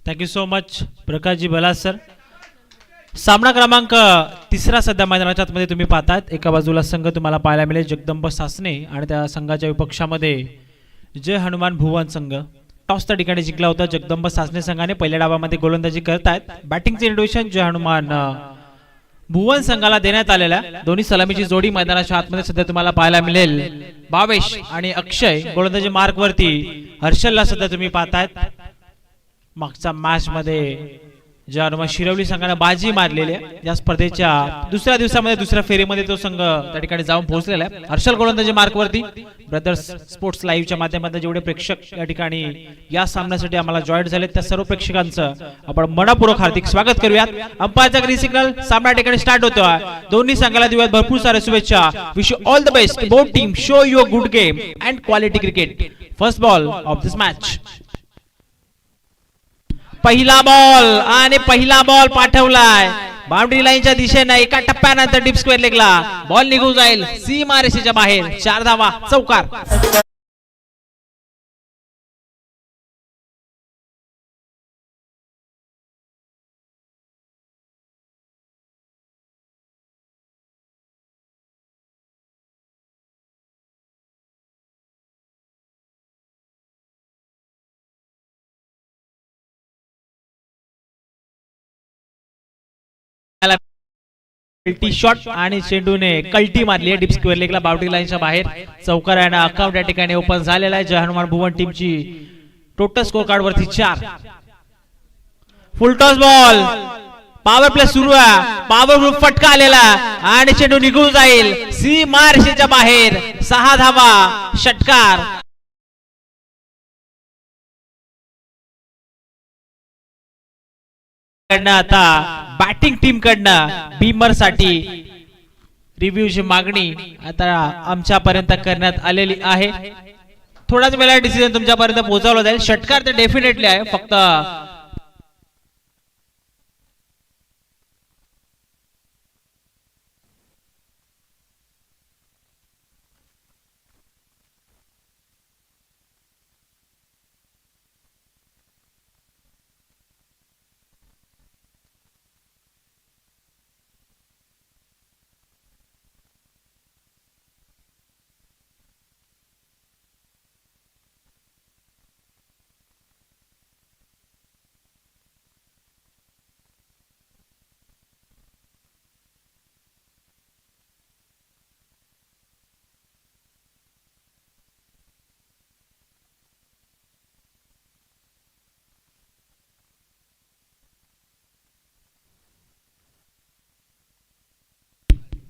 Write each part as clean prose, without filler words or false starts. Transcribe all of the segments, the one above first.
Thank you so much Prakashji Balas sir. सामना क्रमांक तिसरा सध्या मैदानाच्या आतमध्ये तुम्ही पाहतात. एका बाजूला संघ तुम्हाला पाहायला मिळेल जगदंब सासने आणि त्या संघाच्या विपक्षामध्ये जय हनुमान भुवन संघ. टॉस त्या ठिकाणी जिंकला होता जगदंब सासने संघाने. पहिल्या डावामध्ये गोलंदाजी करतायत. बॅटिंगचे इंट्रोडक्शन जय हनुमान भुवन संघाला देण्यात आलेला. दोन्ही सलामीची जोडी मैदानाच्या आतमध्ये सध्या तुम्हाला पाहायला मिळेल. भावेश आणि अक्षय गोलंदाजी मार्क वरती. हर्षलला सध्या तुम्ही पाहतायत. मागच्या मॅच मध्ये जय हनुमान शिरवली संघाने बाजी मारलेली आहे. या स्पर्धेच्या दुसऱ्या दिवसामध्ये दुसऱ्या फेरीमध्ये तो संघ त्या ठिकाणी जाऊन पोहोचलेला आहे. हर्षल गोलंदाजी मार्क वरती. ब्रदर्स स्पोर्ट्स लाईव्हच्या माध्यमातून जेवढे प्रेक्षक या ठिकाणी या सामन्यासाठी आम्हाला जॉईन झाले त्या सर्व प्रेक्षकांचं आपण मनपूर्वक हार्दिक स्वागत करूयात. अंपायरचा ग्रीन सिग्नल. सामना या ठिकाणी स्टार्ट होतोय. दोन्ही संघाला देऊयात भरपूर सारे शुभेच्छा. Wish you all the best. Both team show your good game and quality cricket. First ball of this match. पहिला बॉल आणि पहिला बॉल पाठवलाय बाउंड्री लाईनच्या दिशेने. एका टप्प्यानंतर डीप स्क्वेअर लेगला बॉल निघून जाईल सीमारेषेच्या बाहेर. 4 धावा चौकार. कल्टी शॉट आणि चेंडूने कल्टी मारली आहे डीप स्क्वेअर लेगला बाउंड्री लाईनच्या बाहेर. चौकार आहे. अकाउंट या ठिकाणी ओपन झालेला आहे. जय हनुमान भुवन टीमची टोटल स्कोर कार्ड वरती 4. फुल टॉस बॉल. पॉवर प्ले सुरू आहे. पॉवर फटका आलेला आणि चेंडू निघून जाईल सीमारेषेच्या बाहेर. 6 धावा षटकार. आता बॅटिंग टीम कडनं बीमर साठी रिव्ह्यूची मागणी आता आमच्यापर्यंत करण्यात आलेली आहे. थोडाच वेळा डिसिजन तुमच्यापर्यंत पोहोचवला जाईल. षटकार तर डेफिनेटली आहे. फक्त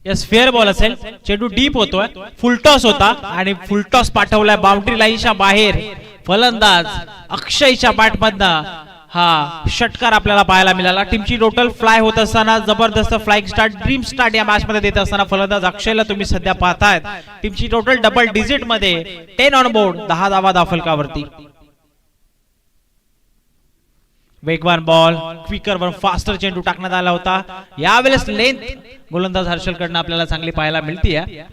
यस फेअर बॉल असेल. चेंडू डीप होतोय. फुलटॉस होता आणि फुलटॉस पाठवलाय बाउंड्री लाईनच्या बाहेर. फलंदाज अक्षयच्या बॅट मधनं हा षटकार आपल्याला पाहायला मिळाला. टीमची टोटल फ्लाय होत असताना जबरदस्त फ्लाइंग स्टार्ट ड्रीम स्टार्ट या मॅच मध्ये देत असताना फलंदाज अक्षयला तुम्ही सध्या पाहतायत. टीमची टोटल डबल डिजिट मध्ये 10 ऑन बोर्ड. 10 धावा दाफलकावरती. वेगवान बॉल क्विकर वर फास्टर चेंडू टाकण्यात आला होता. यावेळेस लेंथ गोलंदाज हर्षल कडनं आपल्याला चांगली पाहायला मिळते.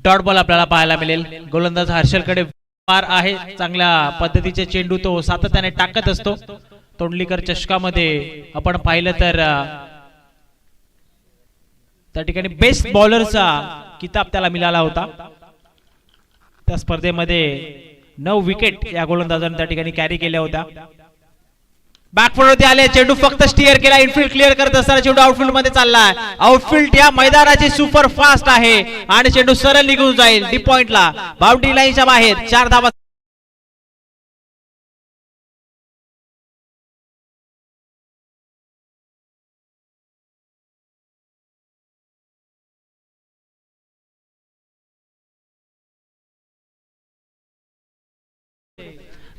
डॉट बॉल आपल्याला पाहायला मिळेल. गोलंदाज हर्षल कडे मार आहे. चांगल्या पद्धतीचे चेंडू तो सातत्याने टाकत असतो. तोंडलीकर चषकामध्ये आपण पाहिलं तर त्या ठिकाणी बेस्ट बॉलरचा किताब त्याला मिळाला होता. त्या स्पर्धेमध्ये 9 विकेट या गोलंदाजाने त्या ठिकाणी कॅरी केल्या होत्या. बॅकफुट वरती आले. चेंडू फक्त स्टिअर केला. इनफिल्ड क्लिअर करत असताना चेंडू आउटफील्ड मध्ये चाललाय. आउटफील्ड या मैदानाची सुपर फास्ट आहे आणि चेंडू सरळ निघून जाईल डीप पॉइंटला बाउंड्री लाईनच्या बाहेर. 4 धावा.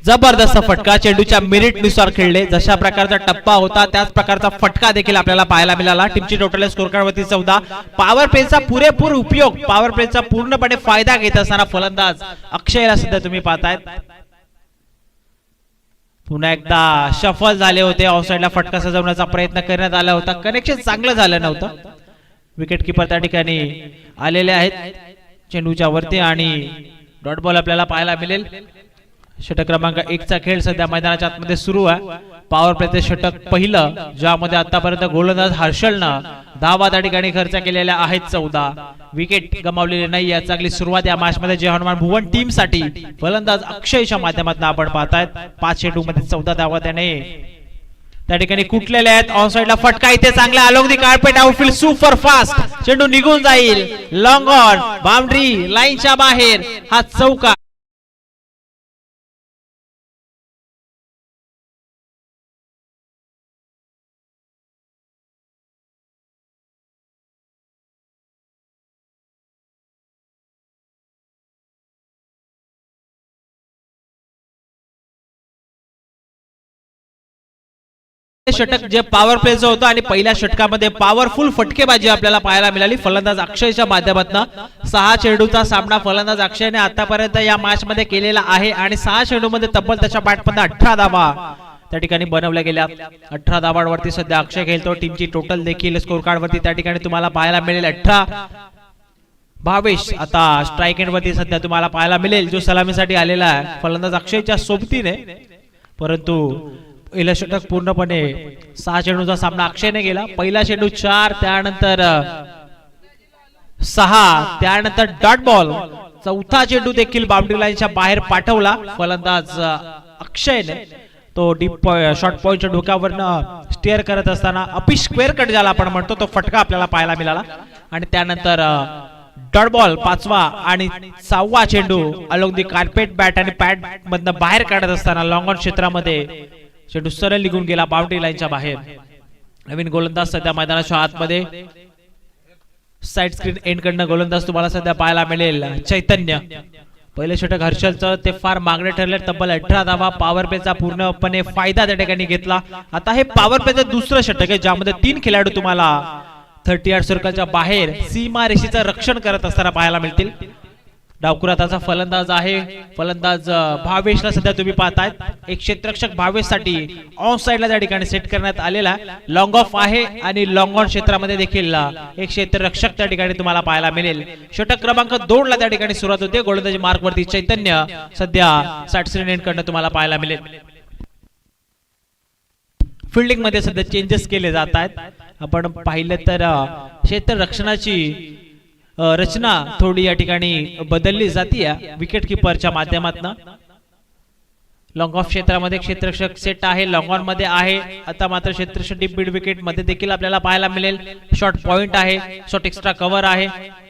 जबरदस्त फटका. चेंडूच्या मिनिट नुसार खेळले. जशा प्रकारचा टप्पा होता त्याच प्रकारचा फटका देखील आपल्याला पाहायला मिळाला. टीमची टोटल स्कोर कार्ड वरती 14. पॉवर प्लेचा पुरेपूर उपयोग. पॉवर प्लेचा पूर्णपणे फायदा घेत असताना फलंदाज अक्षयला सुद्धा तुम्ही पाहतायत. पुन्हा एकदा शफल झाले होते. ऑफसाइडला फटका सजवण्याचा प्रयत्न करण्यात आला होता. कनेक्शन चांगलं झालं नव्हतं. विकेट कीपर त्या ठिकाणी आलेले आहेत चेंडूच्या वरती आणि डॉट बॉल आपल्याला पाहायला मिळेल. षटक क्रमांक 1 चा खेळ सध्या मैदानाच्या आतमध्ये सुरू आहे. पॉवर प्लेचे षटक पहिलं, ज्यामध्ये आतापर्यंत गोलंदाज हर्षलनं धावा त्या ठिकाणी खर्च केलेल्या आहेत 14. विकेट गमावलेली नाही आहे. चांगली सुरुवात या मॅच मध्ये जय हनुमान भुवन टीम साठी. फलंदाज अक्षयच्या माध्यमातून आपण पाहतायत 5 चेंडू मध्ये 14 धावा त्याने त्या ठिकाणी कुठलेले आहेत. ऑन साइडला फटका इथे चांगला along the carpet outfield super fast चेंडू निघून जाईल. लॉंग ऑन बाउंड्री लाईनच्या बाहेर हा चौकार. षटक जे पॉवर प्लेचं होतं आणि पहिल्या षटकामध्ये पॉवरफुल फटकेबाजी आपल्याला पाहायला मिळाली फलंदाज अक्षयच्या माध्यमातून. 6 चेंडूचा सामना फलंदाज अक्षयने आतापर्यंत या मॅच मध्ये केलेला आहे आणि 6 चेंडूमध्ये तब्बल त्याच्या बॅटमध्ये 18 धावा त्या ठिकाणी बनवल्या गेल्या. 18 धावांवरती सध्या अक्षय खेळतो. टीमची टोटल देखील स्कोर कार्ड वरती त्या ठिकाणी तुम्हाला पाहायला मिळेल 18. भावेश आता स्ट्राइक एंड वरती सध्या तुम्हाला पाहायला मिळेल, जो सलामीसाठी आलेला आहे फलंदाज अक्षयच्या सोबतीने. परंतु पहिलं षटक पूर्णपणे 6 चेंडूचा सामना अक्षयने गेला. पहिला चेंडू 4, त्यानंतर 6, त्यानंतर डॉट बॉल. चौथा चेंडू देखील बाउंड्री लाईनच्या बाहेर पाठवला फलंदाज अक्षयने. तो डीप शॉर्ट पॉइंटच्या डोक्यावरनं स्टेअर करत असताना अपी स्क्वेअर कट ज्याला आपण म्हणतो तो फटका आपल्याला पाहायला मिळाला. आणि त्यानंतर डॉट बॉल 5वा आणि 6वा चेंडू अलोंग दी कार्पेट बॅट आणि पॅड मधनं बाहेर काढत असताना लॉंग ऑन क्षेत्रामध्ये चेंडू सरळ निघून गेला बाउंड्री लाईनच्या बाहेर. नवीन गोलंदाज सध्या मैदानाच्या आतमध्ये. साइड स्क्रीन एंड कडनं गोलंदाज तुम्हाला सध्या पाहायला मिळेल चैतन्य. पहिले षटक हर्षलचं ते फार मागणे ठरले. तब्बल 18 धावा पॉवर प्लेचा पूर्णपणे फायदा त्या ठिकाणी घेतला. आता हे पॉवर प्लेचं दुसरं षटक आहे, ज्यामध्ये 3 खेळाडू तुम्हाला 30 यार्ड सर्कलच्या बाहेर सीमा रेषेचं रक्षण करत असताना पाहायला मिळतील. डावकुराताचा फलंदाज आहे फलंदाज भावेशला सध्या तुम्ही पाहताय. एक क्षेत्ररक्षक भावेशसाठी ऑन साइडला त्या ठिकाणी सेट करण्यात आलेला. लॉंग ऑफ आहे आणि लॉंग ऑन क्षेत्रामध्ये देखील एक क्षेत्ररक्षक त्या ठिकाणी तुम्हाला पाहायला मिळेल. षटक क्रमांक 2 ला त्या ठिकाणी सुरुवात होते. गोलंदाजी मार्क वरती चैतन्य सध्या साइड स्क्रीन एंड कडनं तुम्हाला पाहायला मिळेल. फिल्डिंग मध्ये सध्या चेंजेस केले जात आहेत. आपण पाहिलं तर क्षेत्ररक्षणाची रचना थोडी या ठिकाणी बदलली जाते विकेट किपरच्या माध्यमातून. लॉंग ऑफ क्षेत्रामध्ये क्षेत्ररक्षक सेट आहे, लॉंग ऑन मध्ये आहे. आता मात्र क्षेत्ररक्षक डीप मिड विकेट मध्ये देखील आपल्याला पाहायला मिळेल. शॉर्ट पॉइंट आहे, शॉर्ट एक्स्ट्रा कव्हर आहे,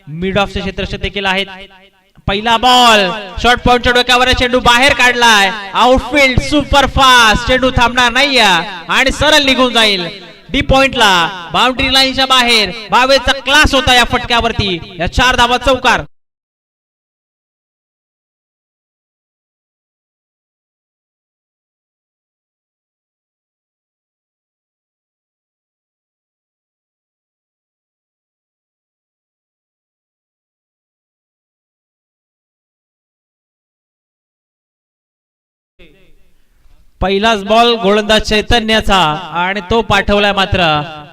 मिड ऑफचे क्षेत्ररक्षक देखील आहेत. पहिला बॉल शॉर्ट पॉइंटच्या डोक्यावर चेंडू बाहेर काढलाय. आउटफील्ड सुपर फास्ट चेंडू थांबणार नाही आणि सरळ निघून जाईल डी पॉइंटला बाउंड्री लाईनच्या बाहेर. भावेचा क्लास होता या फटक्यावरती. या 4 धावा चौकार. पहिलाच बॉल गोलंदाज चैतन्याचा आणि तो पाठवलाय मात्र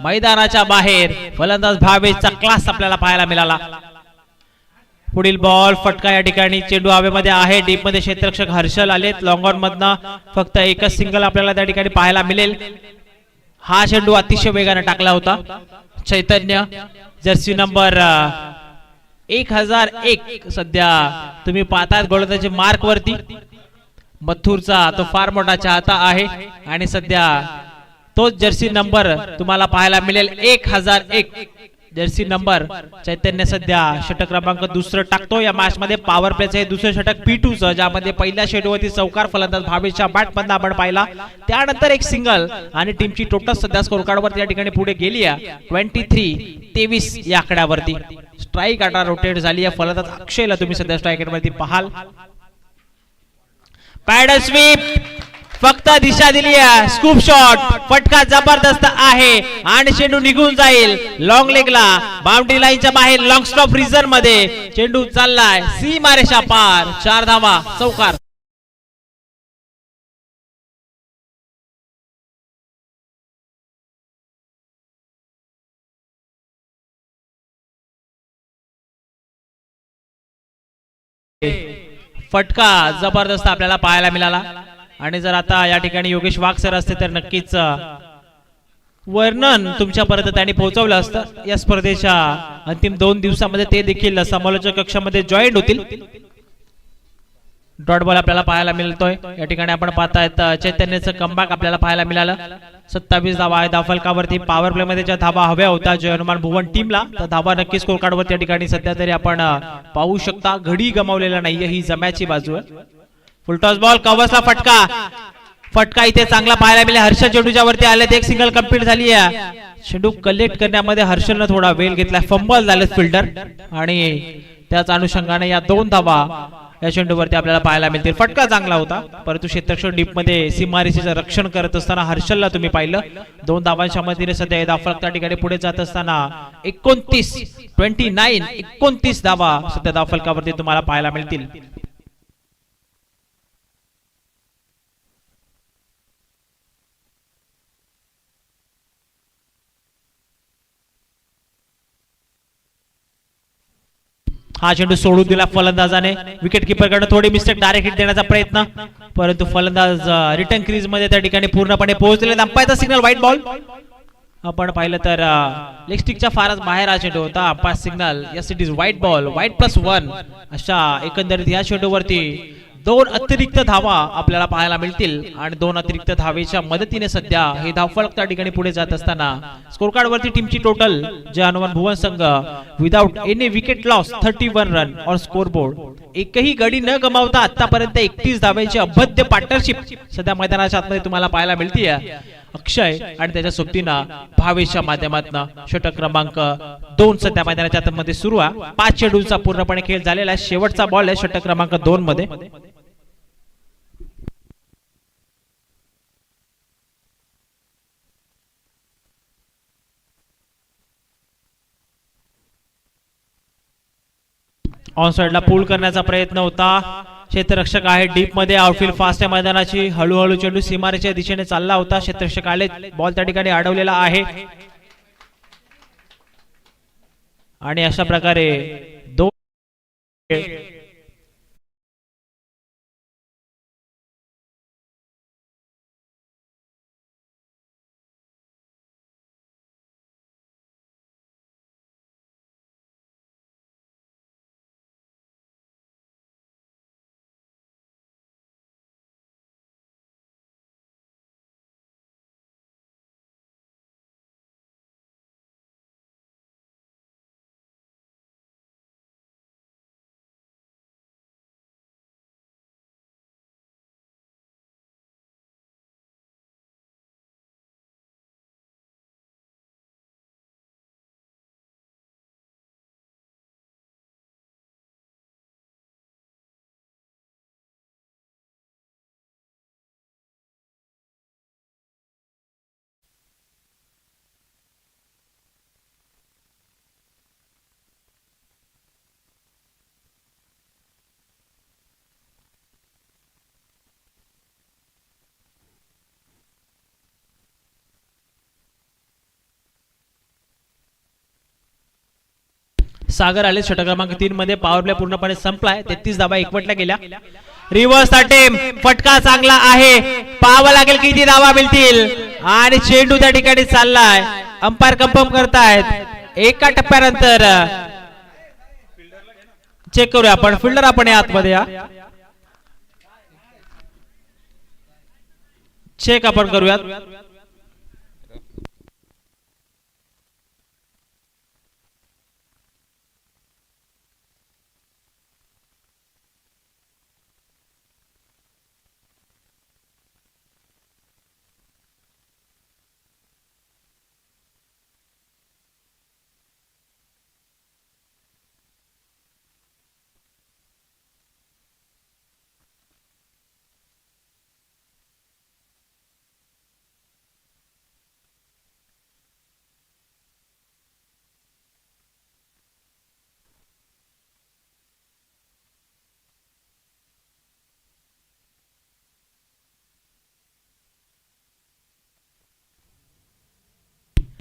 मैदानाच्या बाहेर. फलंदाज भावेशचा क्लास आपल्याला पाहायला मिळाला. पुढील बॉल फटका या ठिकाणी चेंडू हवेमध्ये आहे. डीप मध्ये क्षेत्ररक्षक हर्षल आलेत. लॉंग ऑन मधनं फक्त एकच सिंगल आपल्याला त्या ठिकाणी पाहायला मिळेल. हा चेंडू अतिशय वेगाने टाकला होता चैतन्य. जर्सी नंबर 1001 सध्या तुम्ही पाहताय गोलंदाजी मार्क वरती. मथुरचा तो फार मोठा चाहता आहे आणि सध्या तोच जर्सी नंबर तुम्हाला पाहायला मिळेल 1001 जर्सी नंबर. चैतन्य सध्या षटक क्रमांक 2 टाकतो या मॅच मध्ये. पॉवर प्लेचं हे दुसरं षटक P2 चं, ज्यामध्ये पहिल्या षटकावरती चौकार फलंदाज भावेशच्या बॅट मधून आपण पाहिला. त्यानंतर एक सिंगल आणि टीमची टोटल सध्या स्कोर कार्ड वरती या ठिकाणी पुढे गेली आहे 23-23 या आकड्यावरती. स्ट्राइक आता रोटेट झाली आहे. फलंदाज अक्षयला तुम्ही सध्या स्ट्राइक वरती पाहाल. पॅडल स्वीप फक्त दिशा दिली आहे. स्कूप शॉट फटका जबरदस्त आहे आणि चेंडू निघून जाईल लॉंग लेगला बाउंड्री लाईनच्या बाहेर. लॉंग स्टॉप रिझन मध्ये चेंडू चाललाय सीमारेषा पार. 4 धावा चौकार. फटका जबरदस्त आपल्याला पाहायला मिळाला. आणि जर आता या ठिकाणी योगेश वाघ सर असते तर नक्कीच वर्णन तुमच्यापर्यंत त्यांनी पोहोचवलं असतं. या स्पर्धेच्या अंतिम 2 दिवसामध्ये ते देखील समालोचक कक्षामध्ये जॉईंट होतील. डॉट बॉल आपल्याला पाहायला मिळतोय. या ठिकाणी आपण पाहतायत चैतन्याचं कमबॅक आपल्याला पाहायला मिळालं. 27 धावा आहे धावफलकावरती. पॉवर प्ले मध्ये ज्या धावा हव्या होत्या जय हनुमान भुवन टीमला, तर धावा नक्कीच स्कोर कार्ड वरती या ठिकाणी सध्या तरी आपण पाहू शकता. घडी गमावलेला नाहीये, ही जम्याची बाजू आहे. फुलटॉस बॉल कव्हर्सला फटका इथे चांगला पाहायला मिळाला. हर्षल चेंडूच्या वरती आले, एक सिंगल कंप्लीट झाली आहे. चेंडू कलेक्ट करण्यामध्ये हर्षलनं थोडा वेळ घेतला, फंबल झाले फिल्डर, आणि त्याच अनुषंगाने या 2 धावा या चेंडूवरती आपल्याला पाहायला मिळतील. फटका चांगला होता, परंतु क्षेत्ररक्षण डीप मध्ये सीमारेषेचं रक्षण करत असताना हर्षलला तुम्ही पाहिलं. 2 धावांच्या मदतीने सध्या धावफलक त्या ठिकाणी पुढे जात असताना 29 धावा सध्या धावफलकावरती तुम्हाला पाहायला मिळतील. हा चेंडू सोडून दिला फलंदाजाने. विकेट कीपर कडे थोडी मिस्टेक, डायरेक्ट हिट देण्याचा प्रयत्न, परंतु फलंदाज रिटर्न क्रीज मध्ये त्या ठिकाणी पूर्णपणे पोहोचले. अंपायरचा सिग्नल व्हाईट बॉल. आपण पाहिलं तर लेग स्टिकच्या फारच बाहेर हा चेंडू होता. Umpire signal, yes it is white ball, white +1. अशा एकंदरीत या चेंडूवरती 2 अतिरिक्त धावा आपल्याला पाहायला मिळतील. आणि 2 अतिरिक्त धावेच्या मदतीने सध्या हे धावफलक त्या ठिकाणी पुढे जात असताना स्कोर कार्ड वरती टीमची टोटल जय हनुमान भुवन संघ without any wicket loss 31 run on score board. एकही गडी न गमावता आतापर्यंत 31 धाव्यांची अभद्य पार्टनरशिप सध्या मैदानाच्या आतमध्ये तुम्हाला पाहायला मिळते. अक्षय आणि त्याच्या सोबतीनं भावेशच्या माध्यमातून षटक क्रमांक 2 सध्या मैदानाच्या आतमध्ये सुरू आहे. 5 चेंडूंचा पूर्णपणे खेळ झालेला आहे. शेवटचा बॉल आहे षटक क्रमांक 2 मध्ये. ऑन साइडला पूल करण्याचा प्रयत्न होता. क्षेत्ररक्षक आहे डीप मध्ये, आउटफील्ड फास्ट आहे मैदानाची. हळूहळू चेंडू सीमारेच्या दिशेने चालला होता. क्षेत्ररक्षक आले, बॉल त्या ठिकाणी अडवलेला आहे. आणि अशा प्रकारे 2 सागर आले. षटक क्रमांक 3 मध्ये पॉवर प्ले पूर्णपणे संपलाय. 33 धावा एकवटल्या गेल्या. रिव्हर्स अटेम्प्ट, फटका चांगला आहे. पाहावं लागेल किती धावा मिळतील. आणि चेंडू त्या ठिकाणी चाललाय. अंपायर कन्फर्म करतायत. एका टप्प्यानंतर चेक करूया आपण. फिल्डर आपण आतमध्ये या, चेक आपण करूयात.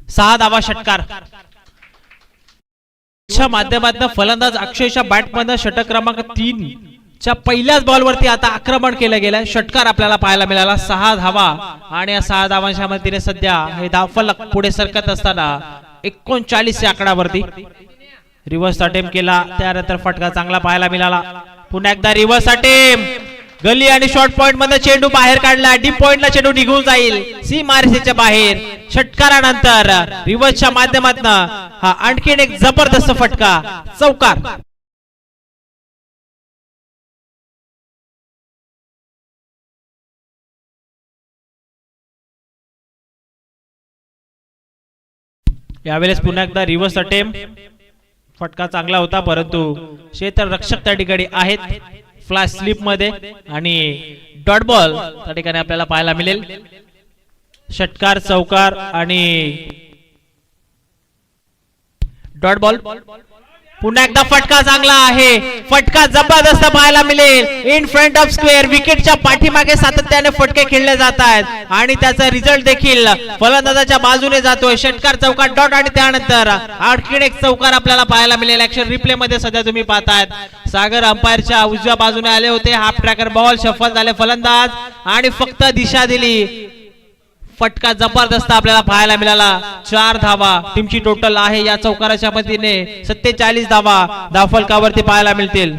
सहा धावा षटकार माध्यमातून फलंदाज अक्षयच्या बॅट मध्ये षटक क्रमांक 3 च्या पहिल्याच बॉलवरती आता आक्रमण केलं गेलं. षटकार आपल्याला पाहायला मिळाला, 6 धावा आणि या 6 धावांच्या मदतीने सध्या हे धावफलक पुढे सरकत असताना 39 या आकड्यावरती. रिव्हर्स अटेम्प्ट केला, त्यानंतर फटका चांगला पाहायला मिळाला. पुन्हा एकदा रिव्हर्स अटेम्प्ट, गली आणि शॉर्ट पॉइंट मध्ये चेंडू बाहेर काढला. डीप पॉइंटला चेंडू निघून जाईल सीमारेषेच्या बाहेर. षटकारानंतर रिव्हर्सच्या माध्यमातून हा आणखीन एक जबरदस्त फटका, चौकार. यावेळेस पुन्हा एकदा रिव्हर्स अटेम्प्ट, फटका चांगला होता परंतु क्षेत्ररक्षक त्या ठिकाणी आहेत फ्लॅश स्लिप मध्ये आणि डॉट बॉल त्या ठिकाणी आपल्याला पाहायला मिळेल. षटकार, चौकार आणि डॉट बॉल. पुन्हा एकदा फटका चांगला आहे, फटका जबरदस्त पाहायला मिळेल. इन फ्रंट ऑफ स्क्वेअर, विकेटच्या पाठीमागे सातत्याने फटके खेळले जात आहेत आणि त्याचा रिझल्ट देखील फलंदाजाच्या बाजूने जातोय. षटकार, चौकार, डॉट आणि त्यानंतर आणखीन एक चौकार आपल्याला पाहायला मिळेल. ऍक्शन रिप्ले मध्ये सध्या तुम्ही पाहतायत सागर अंपायरच्या उजव्या बाजूने आले होते. हाफ ट्रॅकर बॉल, शफल झाले फलंदाज आणि फक्त दिशा दिली. फटका जबरदस्त आपल्याला पाहायला मिळाला. 4 धावा टीमची टोटल आहे या चौकाराच्या मदतीने. 47 धावा धावफलकावरती पाहायला मिळतील.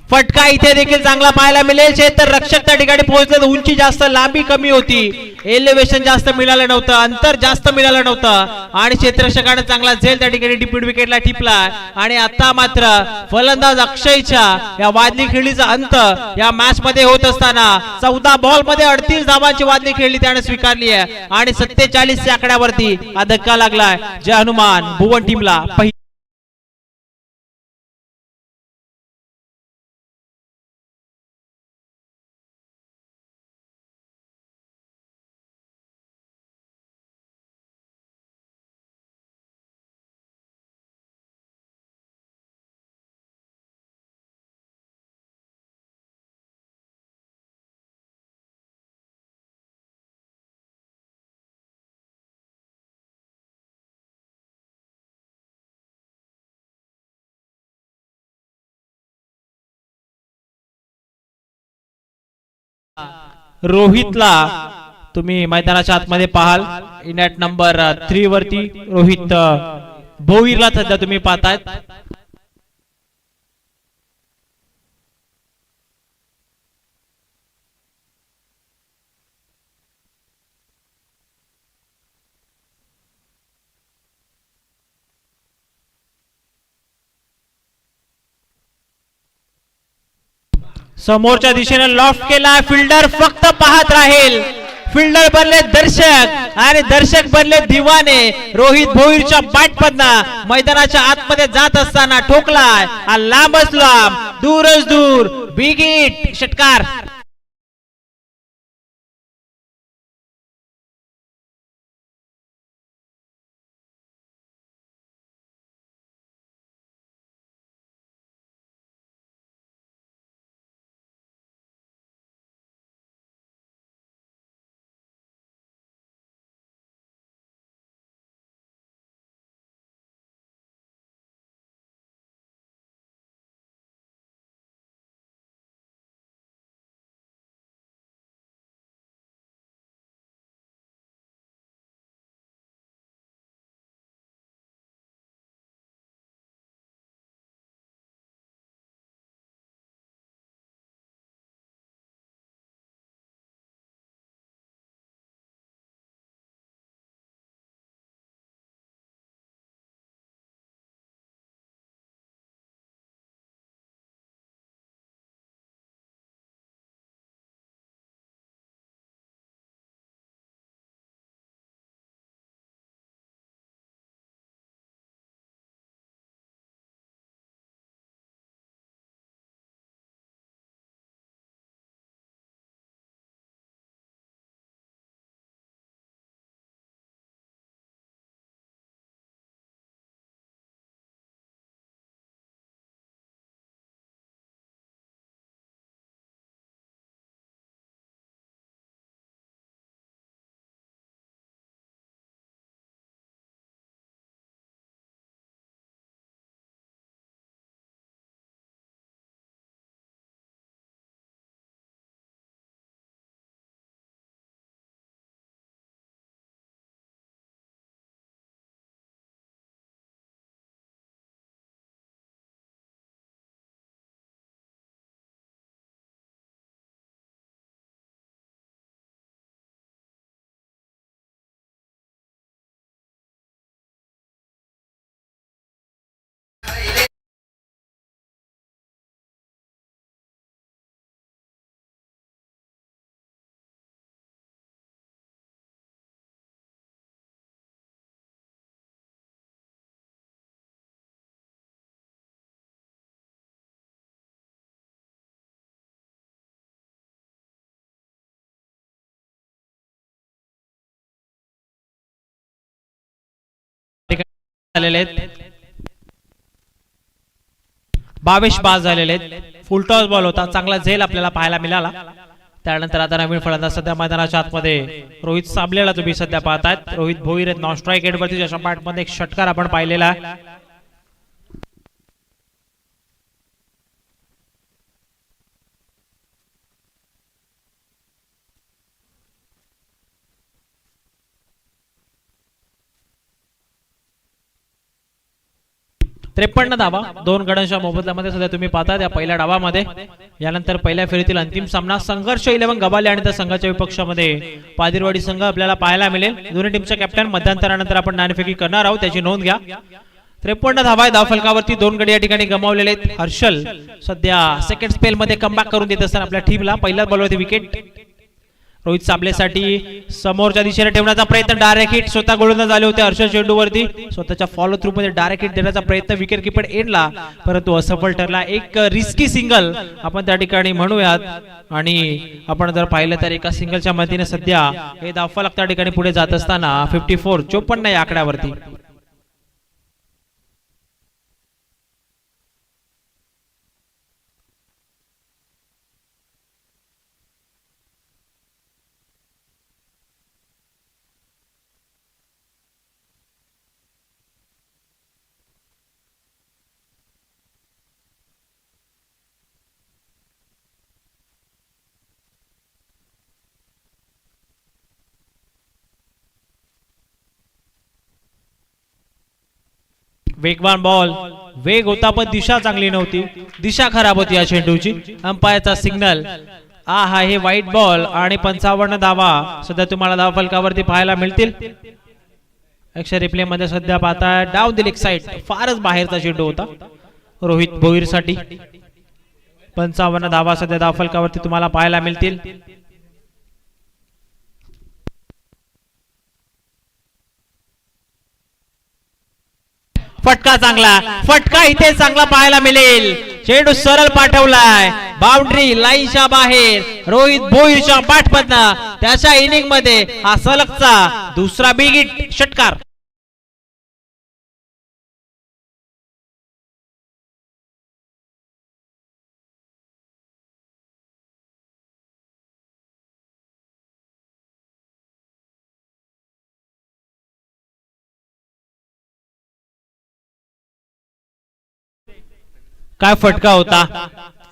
फटका इथे देखील चांगला पाहायला मिळेल. क्षेत्र रक्षक त्या ठिकाणी पोहोचले, उंची जास्त, लांबी कमी होती, एलिव्हेशन जास्त मिळालं नव्हतं, अंतर जास्त मिळालं नव्हतं आणि क्षेत्ररक्षकाने चांगला झेल त्या ठिकाणी डिप्यूट विकेटला टिपला. आणि आता मात्र फलंदाज अक्षयच्या या वादळी खेळीचा अंत या मॅच मध्ये होत असताना 14 बॉल मध्ये 38 धावांची वादळी खेळी त्याने स्वीकारली आहे आणि 47 या आकड्यावरती हा धक्का लागलाय. जय हनुमान भुवन टीमला. रोहितला तुम्ही मैदानाच्या आतमध्ये पाहाल. इनॅट नंबर 3 वरती रोहित भोईरला सध्या तुम्ही पाहतायत. समोरच्या दिशेने लॉफ्ट केला, फिल्डर फक्त पाहत राहील. फिल्डर बनले दर्शक आणि दर्शक बनले दिवाने. रोहित भोईरच्या बॅटमधनं मैदानाच्या आतमध्ये जात असताना ठोकलाय, लांबच लांब, दूरच दूर, बिग हिट, षटकार. झालेले आहेत. 22 बाद झालेले आहेत. फुलटॉस बॉल होता, चांगला झेल आपल्याला पाहायला मिळाला. त्यानंतर आता नवीन फलंदाज सध्या मैदानाच्या आतमध्ये रोहित साबलेला तुम्ही सध्या पाहतायत. रोहित भोईर नॉन स्ट्राईक एंडवरती अशा बॅटमध्ये एक षटकार आपण पाहिलेला आहे. 53 धावा 2 गडांच्या मोबदल्यामध्ये सध्या तुम्ही पाहता या पहिल्या डावामध्ये. यानंतर पहिल्या फेरीतील अंतिम सामना संघर्ष 11 गबाले आणि त्या संघाच्या विपक्षामध्ये पादिरवाडी संघ आपल्याला पाहायला मिळेल. दोन्ही टीमचे कॅप्टन मध्यंतरानंतर आपण नाणेफेकी करणार आहोत, त्याची नोंद घ्या. 53 धावा आहे धावफलकावरती. 2 गडी या ठिकाणी गमावलेले आहेत. हर्षल सध्या सेकंड स्पेल मध्ये कमबॅक करून देत असताना आपल्या टीमला पहिल्याच बॉलवरती विकेट. रोहित साबलेसाठी समोरच्या दिशेने ठेवण्याचा प्रयत्न, डायरेक्ट हिट स्वतः गोलंदाज झाले होते हर्षल चेंडूवरती. स्वतःच्या फॉलो थ्रू मध्ये डायरेक्ट हिट देण्याचा प्रयत्न विकेट कीपर एंडला, परंतु असफल ठरला. एक रिस्की सिंगल आपण त्या ठिकाणी म्हणूयात. आणि आपण जर पाहिलं तर एका सिंगलच्या मदतीने सध्या हे धावफलक त्या ठिकाणी पुढे जात असताना 54 या आकड्यावरती. वेगवान बॉल, वेग होता पण दिशा चांगली नव्हती. दिशा खराब होती या चेंडूची. अंपायरचा सिग्नल. हा हे वाईट बॉल आणि 55 धावा सध्या तुम्हाला धावफलकावरती पाहायला मिळतील. एक्स्ट्रा रिप्ले मध्ये सध्या पाहता डाऊन द लेग साइड, फारच बाहेरचा चेंडू होता रोहित भोईर साठी. 55 धावा सध्या धावफलकावरती तुम्हाला पाहायला मिळतील. फटका चांगला, फटका इथे चांगला पाहायला मिळेल. चेंडू सरळ पाठवलाय बाउंड्री लाईनच्या बाहेर. रोहित भोईरच्या बॅटमधनं त्याच्या इनिंग मध्ये हा सलगचा दुसरा बिग हिट षटकार. काय फटका होता.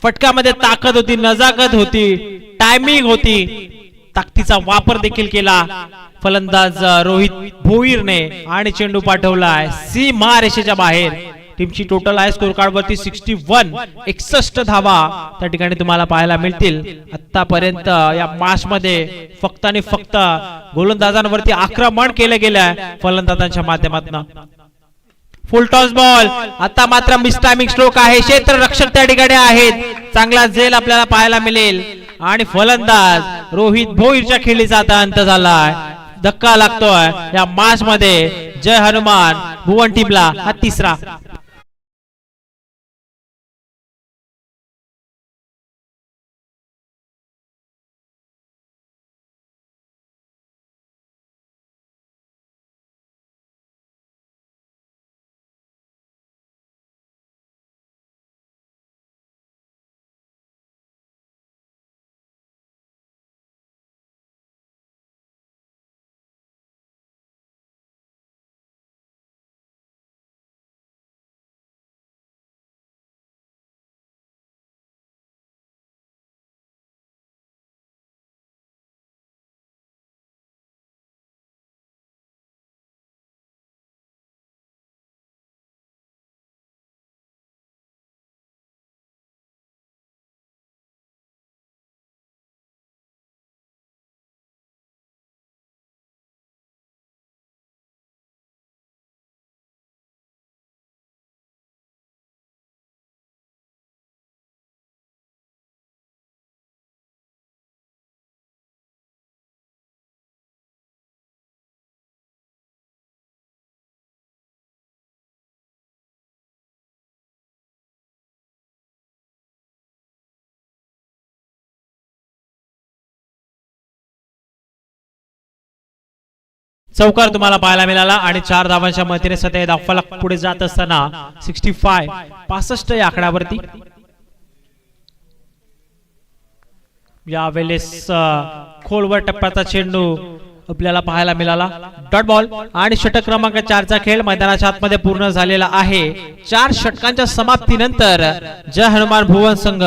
फटक्यामध्ये ताकद होती, नजाकत होती, टायमिंग होती, ताकदीचा वापर देखील केला फलंदाज रोहित भोईरने आणि चेंडू पाठवलाय सीमा रेषेच्या बाहेर. टीमची टोटल आहे स्कोर कार्ड वरती 61 धावा त्या ठिकाणी तुम्हाला पाहायला मिळतील. आतापर्यंत या मॅच मध्ये फक्त आणि फक्त गोलंदाजांवरती आक्रमण केलं गेलंय फलंदाजांच्या माध्यमातून. फुल टॉस बॉल. आता मात्र मिस टायमिंग स्ट्रोक आहे. क्षेत्र रक्षक त्या ठिकाणी आहेत. चांगला झेल आपल्याला पाहायला मिळेल आणि फलंदाज रोहित भोईरच्या खेळीचा आता अंत झालाय. धक्का लागतोय या मॅच मध्ये. जय हनुमान भुवन टीमला हा तिसरा. चौकार तुम्हाला पाहायला मिळाला आणि 4 धावांच्या मदतीने सध्या धावफलक पुढे जात असताना 65 या आकड्यावरती यावेळेस खोलवर टप्प्याचा चेंडू आपल्याला पाहायला मिळाला. डॉट बॉल आणि षटक क्रमांक 4 चा खेळ मैदानाच्या आतमध्ये पूर्ण झालेला आहे. 4 षटकांच्या समाप्तीनंतर जय हनुमान भुवन संघ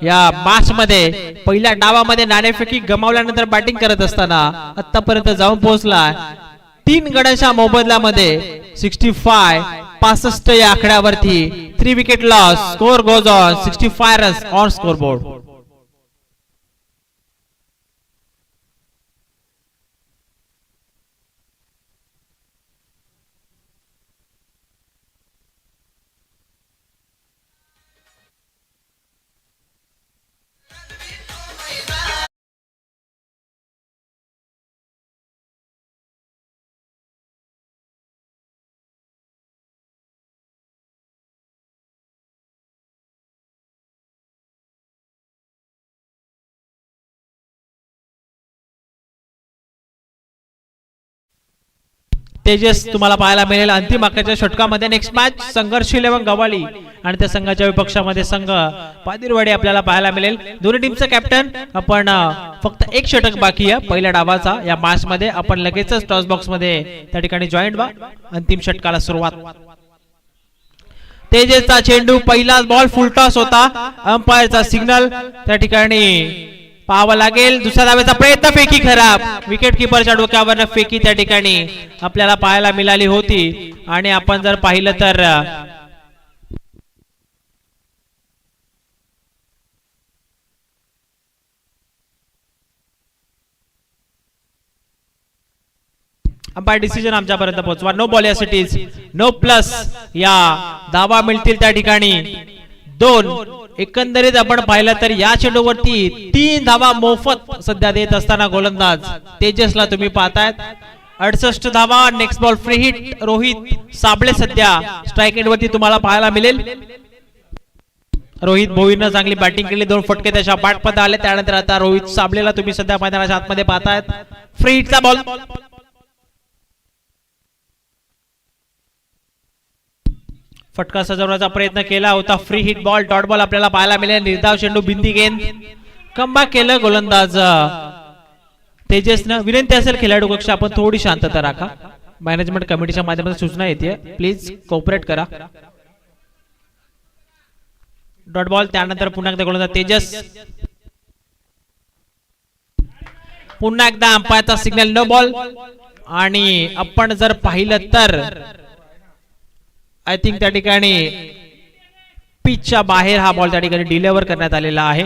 या मॅच मध्ये पहिल्या डावामध्ये नाणेफेकी गमावल्यानंतर बॅटिंग करत असताना आतापर्यंत जाऊन पोहोचला 3 गड्यांच्या मोबदल्यामध्ये 65 या आकड्यावरती 3 wicket loss. Score goes on 65 runs on scoreboard. Tejas तुम्हाला पाहायला मिळेल अंतिम अखेरच्या षटकामध्ये. नेक्स्ट मॅच संघर्षशील एवं गवाली आणि त्या संघाच्या विपक्षामध्ये संघ पादिरवाडी आपल्याला पाहायला मिळेल. दोन्ही टीमचा कॅप्टन आपण फक्त एक षटक बाकी आहे पहिल्या डावाचा या मॅच मध्ये. आपण लगेचच टॉस बॉक्स मध्ये त्या ठिकाणी जॉईंट व्हा. अंतिम षटकाला सुरुवात. तेजसचा चेंडू पहिलाच बॉल फुल टॉस होता. अंपायरचा सिग्नल त्या ठिकाणी पाहावा लागेल. दुसऱ्या धावेचा प्रयत्न फेकी खराब. विकेट किपरच्या डोक्यावर फेकी त्या ठिकाणी आपल्याला पाहायला मिळाली होती. आणि आपण जर पाहिलं तर अंपायर डिसिजन आमच्यापर्यंत पोहोचवा. नो बॉल यास इट इज नो प्लस या धावा मिळतील त्या ठिकाणी 2. एकंदरीत आपण पाहिलं तर या चेंडूवरती 3 धावा मोफत सध्या देत असताना गोलंदाज तेजसला तुम्ही पाहतायत 68 धावा. Next ball free hit. Rohit Sable सध्या स्ट्राइक एंड वरती तुम्हाला पाहायला मिळेल. रोहित भोईरनं चांगली बॅटिंग केली. 2 फटके त्याच्या बॅट मध्ये आले. त्यानंतर आता रोहित साबळेला तुम्ही सध्या मैदानाच्या आतमध्ये पाहतायत. फ्री हिटचा बॉल. फटका सजवण्याचा प्रयत्न केला होता. Free hit ball. Dot ball आपल्याला पाहायला मिळेल. निर्धाव चेंडू बिंदी गेंद. कमबॅक केलं गोलंदाज तेजसनं. विनंती असेल खेळाडू कक्ष आपण थोडी शांतता राखा. मॅनेजमेंट कमिटीच्या माध्यमातून सूचना येते. प्लीज कोऑपरेट करा. Dot ball. त्यानंतर पुन्हा एकदा गोलंदाज तेजस. पुन्हा एकदा अंपायरचा सिग्नल नो बॉल. आणि आपण जर पाहिलं तर आय थिंक त्या ठिकाणी पिचच्या बाहेर हा बॉल त्या ठिकाणी डिलिव्हर करण्यात आलेला आहे.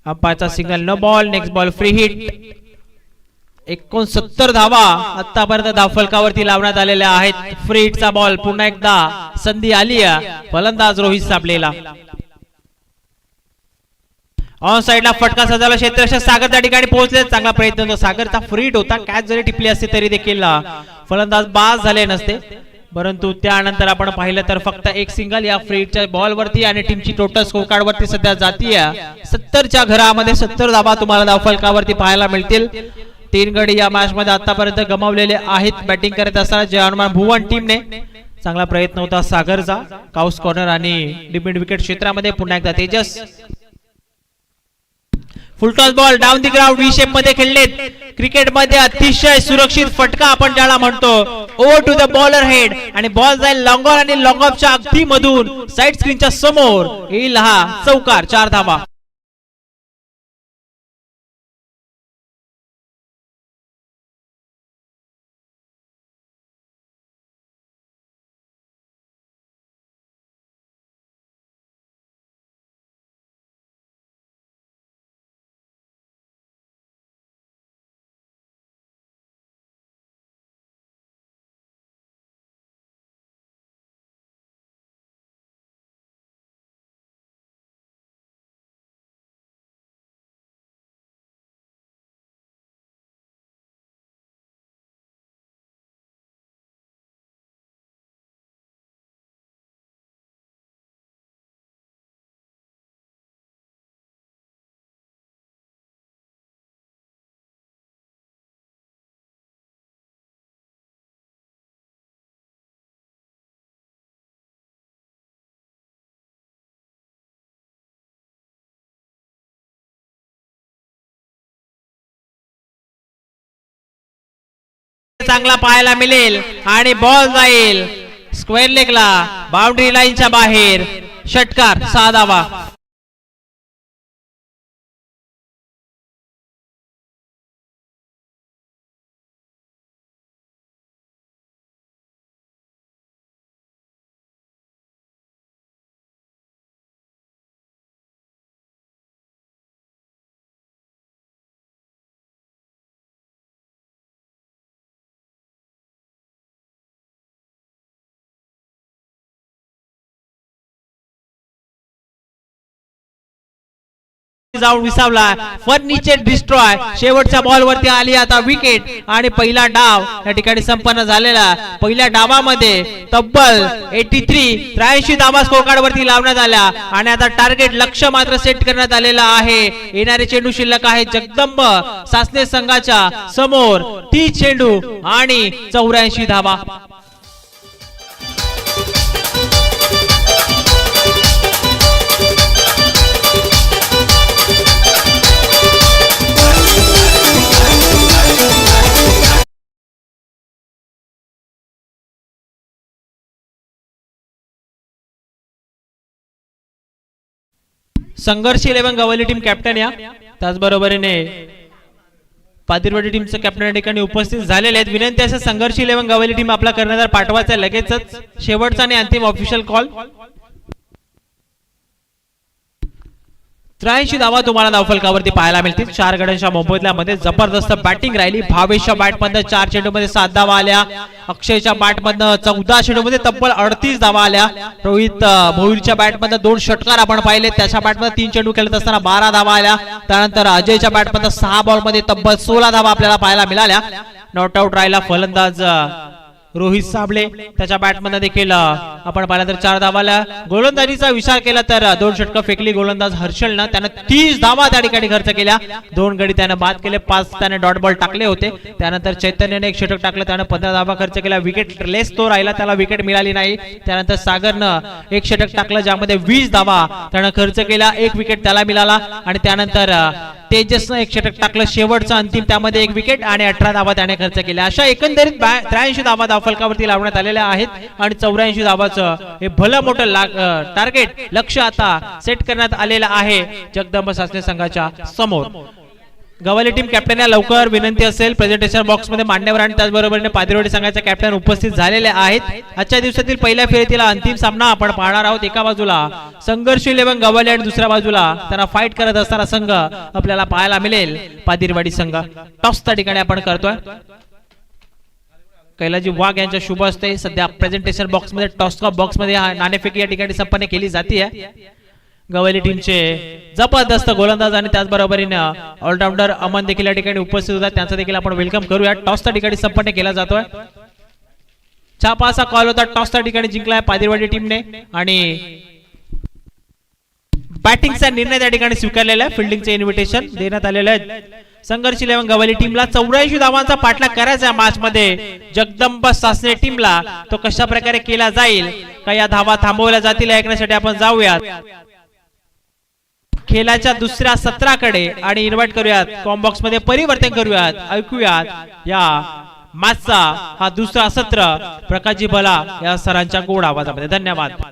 अंपायरचा signal no ball. Next ball free hit. 69 धावा आतापर्यंत धावफलकावरती लावण्यात आलेल्या आहेत. फ्री हिटचा बॉल. पुन्हा एकदा संधी आली फलंदाज रोहित साबळेला. ऑन साइडला फटका सजवला. क्षेत्ररक्षक सागर त्या ठिकाणी पोहोचले. चांगला प्रयत्न होता सागरचा. फ्री हिट होता. कॅच जरी टिपली असते तरी देखील फलंदाज बाद झाले नसते. परंतु त्यानंतर आपण पाहिलं तर फक्त एक सिंगल या फ्री हिटच्या बॉल वरती आणि टीमची टोटल स्कोर कार्ड वरती सध्या जातीय 70 च्या घरामध्ये 70 धावा तुम्हाला धावफलकावरती पाहायला मिळतील. 3 गडी या मॅच मध्ये आतापर्यंत गमावलेले आहेत. बॅटिंग करत असताना जय हनुमान भुवन टीमने चांगला प्रयत्न होता सागरचा. काउस कॉर्नर आणि डिमिड विकेट क्षेत्रामध्ये पुन्हा एकदा Tejas. Full toss ball down the ground V shape मध्ये खेळलेत. क्रिकेट मध्ये अतिशय सुरक्षित फटका आपण ज्याला म्हणतो. Over to the bowler head आणि बॉल जाईल लॉंग ऑन आणि लॉंग ऑफच्या अगदी मधून साइड स्क्रीनच्या समोर येईल हा चौकार. 4 धावा. चांगला पाहायला मिळेल आणि बॉल जाईल स्क्वेअर लेगला, बाउंड्री लाईनच्या बाहेर. षटकार, 6 धावा. जाऊन विसावला, फर्निचर डिस्ट्रॉय. शेवटच्या बॉल वरती आली आता विकेट आणि पहिला डाव या ठिकाणी संपन्न झालेला. पहिल्या डावामध्ये तब्बल 83 धावा स्कोर कार्ड वरती लावण्यात आल्या आणि आता टार्गेट लक्ष्य मात्र सेट करण्यात आलेला आहे. येणारे चेंडू शिल्लक आहे जगदंब सासने संघाच्या समोर. 30 चेंडू आणि 84 धावा. संघर्ष 11 गवळी टीम कॅप्टन या, त्याचबरोबरीने पादिरवाडी टीमचं कॅप्टन या ठिकाणी उपस्थित झालेले आहेत. विनंती असेल संघर्ष 11 गवळी टीम आपला कर्णधार पाठवायचा लगेचच. शेवटचा आणि अंतिम ऑफिशियल कॉल. 83 धावा तुम्हाला धावफलकावरती पाहायला मिळतील. 4 गड्यांच्या मोबदल्यामध्ये जबरदस्त बॅटिंग राहिली. भावेशच्या बॅटमधनं 4 चेंडूमध्ये 7 धावा आल्या. अक्षयच्या बॅटमधनं 14 चेंडूमध्ये तब्बल 38 धावा आल्या. रोहित भोईरच्या बॅटमधनं 2 षटकार आपण पाहिले. त्याच्या बॅटमध्ये 3 चेंडू खेळत असताना 12 धावा आल्या. त्यानंतर अजयच्या बॅटमधनं 6 बॉलमध्ये तब्बल 16 धावा आपल्याला पाहायला मिळाल्या. नॉट आउट राहिला फलंदाज रोहित साबळे. त्याच्या बॅटमधनं देखील आपण पाहिलं तर 4 धावाला. गोलंदाजीचा विचार केला तर 2 षटकं फेकली गोलंदाज हर्षलनं. त्यानं 30 धावा त्या ठिकाणी खर्च केल्या. 2 गडी त्यानं बाद केले, 5 त्याने डॉट बॉल टाकले होते. त्यानंतर चैतन्यने 1 षटक टाकलं, त्यानं 15 धावा खर्च केल्या. विकेट लेस तो राहिला, त्याला विकेट मिळाली नाही. त्यानंतर सागरनं 1 षटक टाकलं ज्यामध्ये 20 धावा त्यानं खर्च केला. 1 विकेट त्याला मिळाला. आणि त्यानंतर तेजसनं 1 षटक टाकलं शेवटचं अंतिम, त्यामध्ये 1 विकेट आणि 18 धावा त्याने खर्च केल्या. अशा एकंदरीत 83 धावा फलकावरती लावण्यात आलेल्या आहेत आणि 84 धावाचं हे भलं मोठं टार्गेट लक्ष्य आता सेट करण्यात आलेलं आहे जगदंब सासने संघाच्या समोर. गवळी टीम कॅप्टन या लवकर विनंती असेल प्रेझेंटेशन बॉक्स मध्ये मान्यवर आणि त्याचबरोबर पादिरवाडी संघाचे कॅप्टन उपस्थित झालेले आहेत. आजच्या दिवसातील पहिल्या फेरीतील अंतिम सामना आपण पाहणार आहोत. एका बाजूला संघर्ष 11 गवळी आणि दुसऱ्या बाजूला त्यांना फाईट करत असताना संघ आपल्याला पाहायला मिळेल पादिरवाडी संघ. टॉस त्या ठिकाणी आपण करतोय. कैलाजी वाघ यांच्या शुभ असते सध्या प्रेझेंटेशन बॉक्स मध्ये टॉस बॉक्स मध्ये नाणेफेक या ठिकाणी संपन्न केली जाते. गवळी टीमचे जबरदस्त गोलंदाज आणि त्याचबरोबरीने ऑलराऊंडर अमन देखील या ठिकाणी उपस्थित होतात. त्यांचा देखील आपण वेलकम करूया. टॉस त्या ठिकाणी संपन्न केला जातोय. छापाचा कॉल होता. टॉस त्या ठिकाणी जिंकलाय पादिरवाडी टीमने आणि बॅटिंगचा निर्णय त्या ठिकाणी स्वीकारलेला आहे. फिल्डिंगचे इन्व्हिटेशन देण्यात आलेलं आहे. संघर्ष 11 गवळी टीमला 84 धावांचा पाठलाग करायचा या मॅच मध्ये जगदंब सासने टीमला. तो कशा प्रकारे केला जाईल, का या धावा थांबवल्या जातील ऐकण्यासाठी आपण जाऊयात खेळाच्या दुसऱ्या सत्राकडे आणि इन्व्हाइट करूयात कॉम बॉक्स मध्ये परिवर्तन करूयात. ऐकूयात या मॅचचा हा दुसरा सत्र प्रकाशजी भला या सरांच्या गोड आवाजामध्ये. धन्यवाद.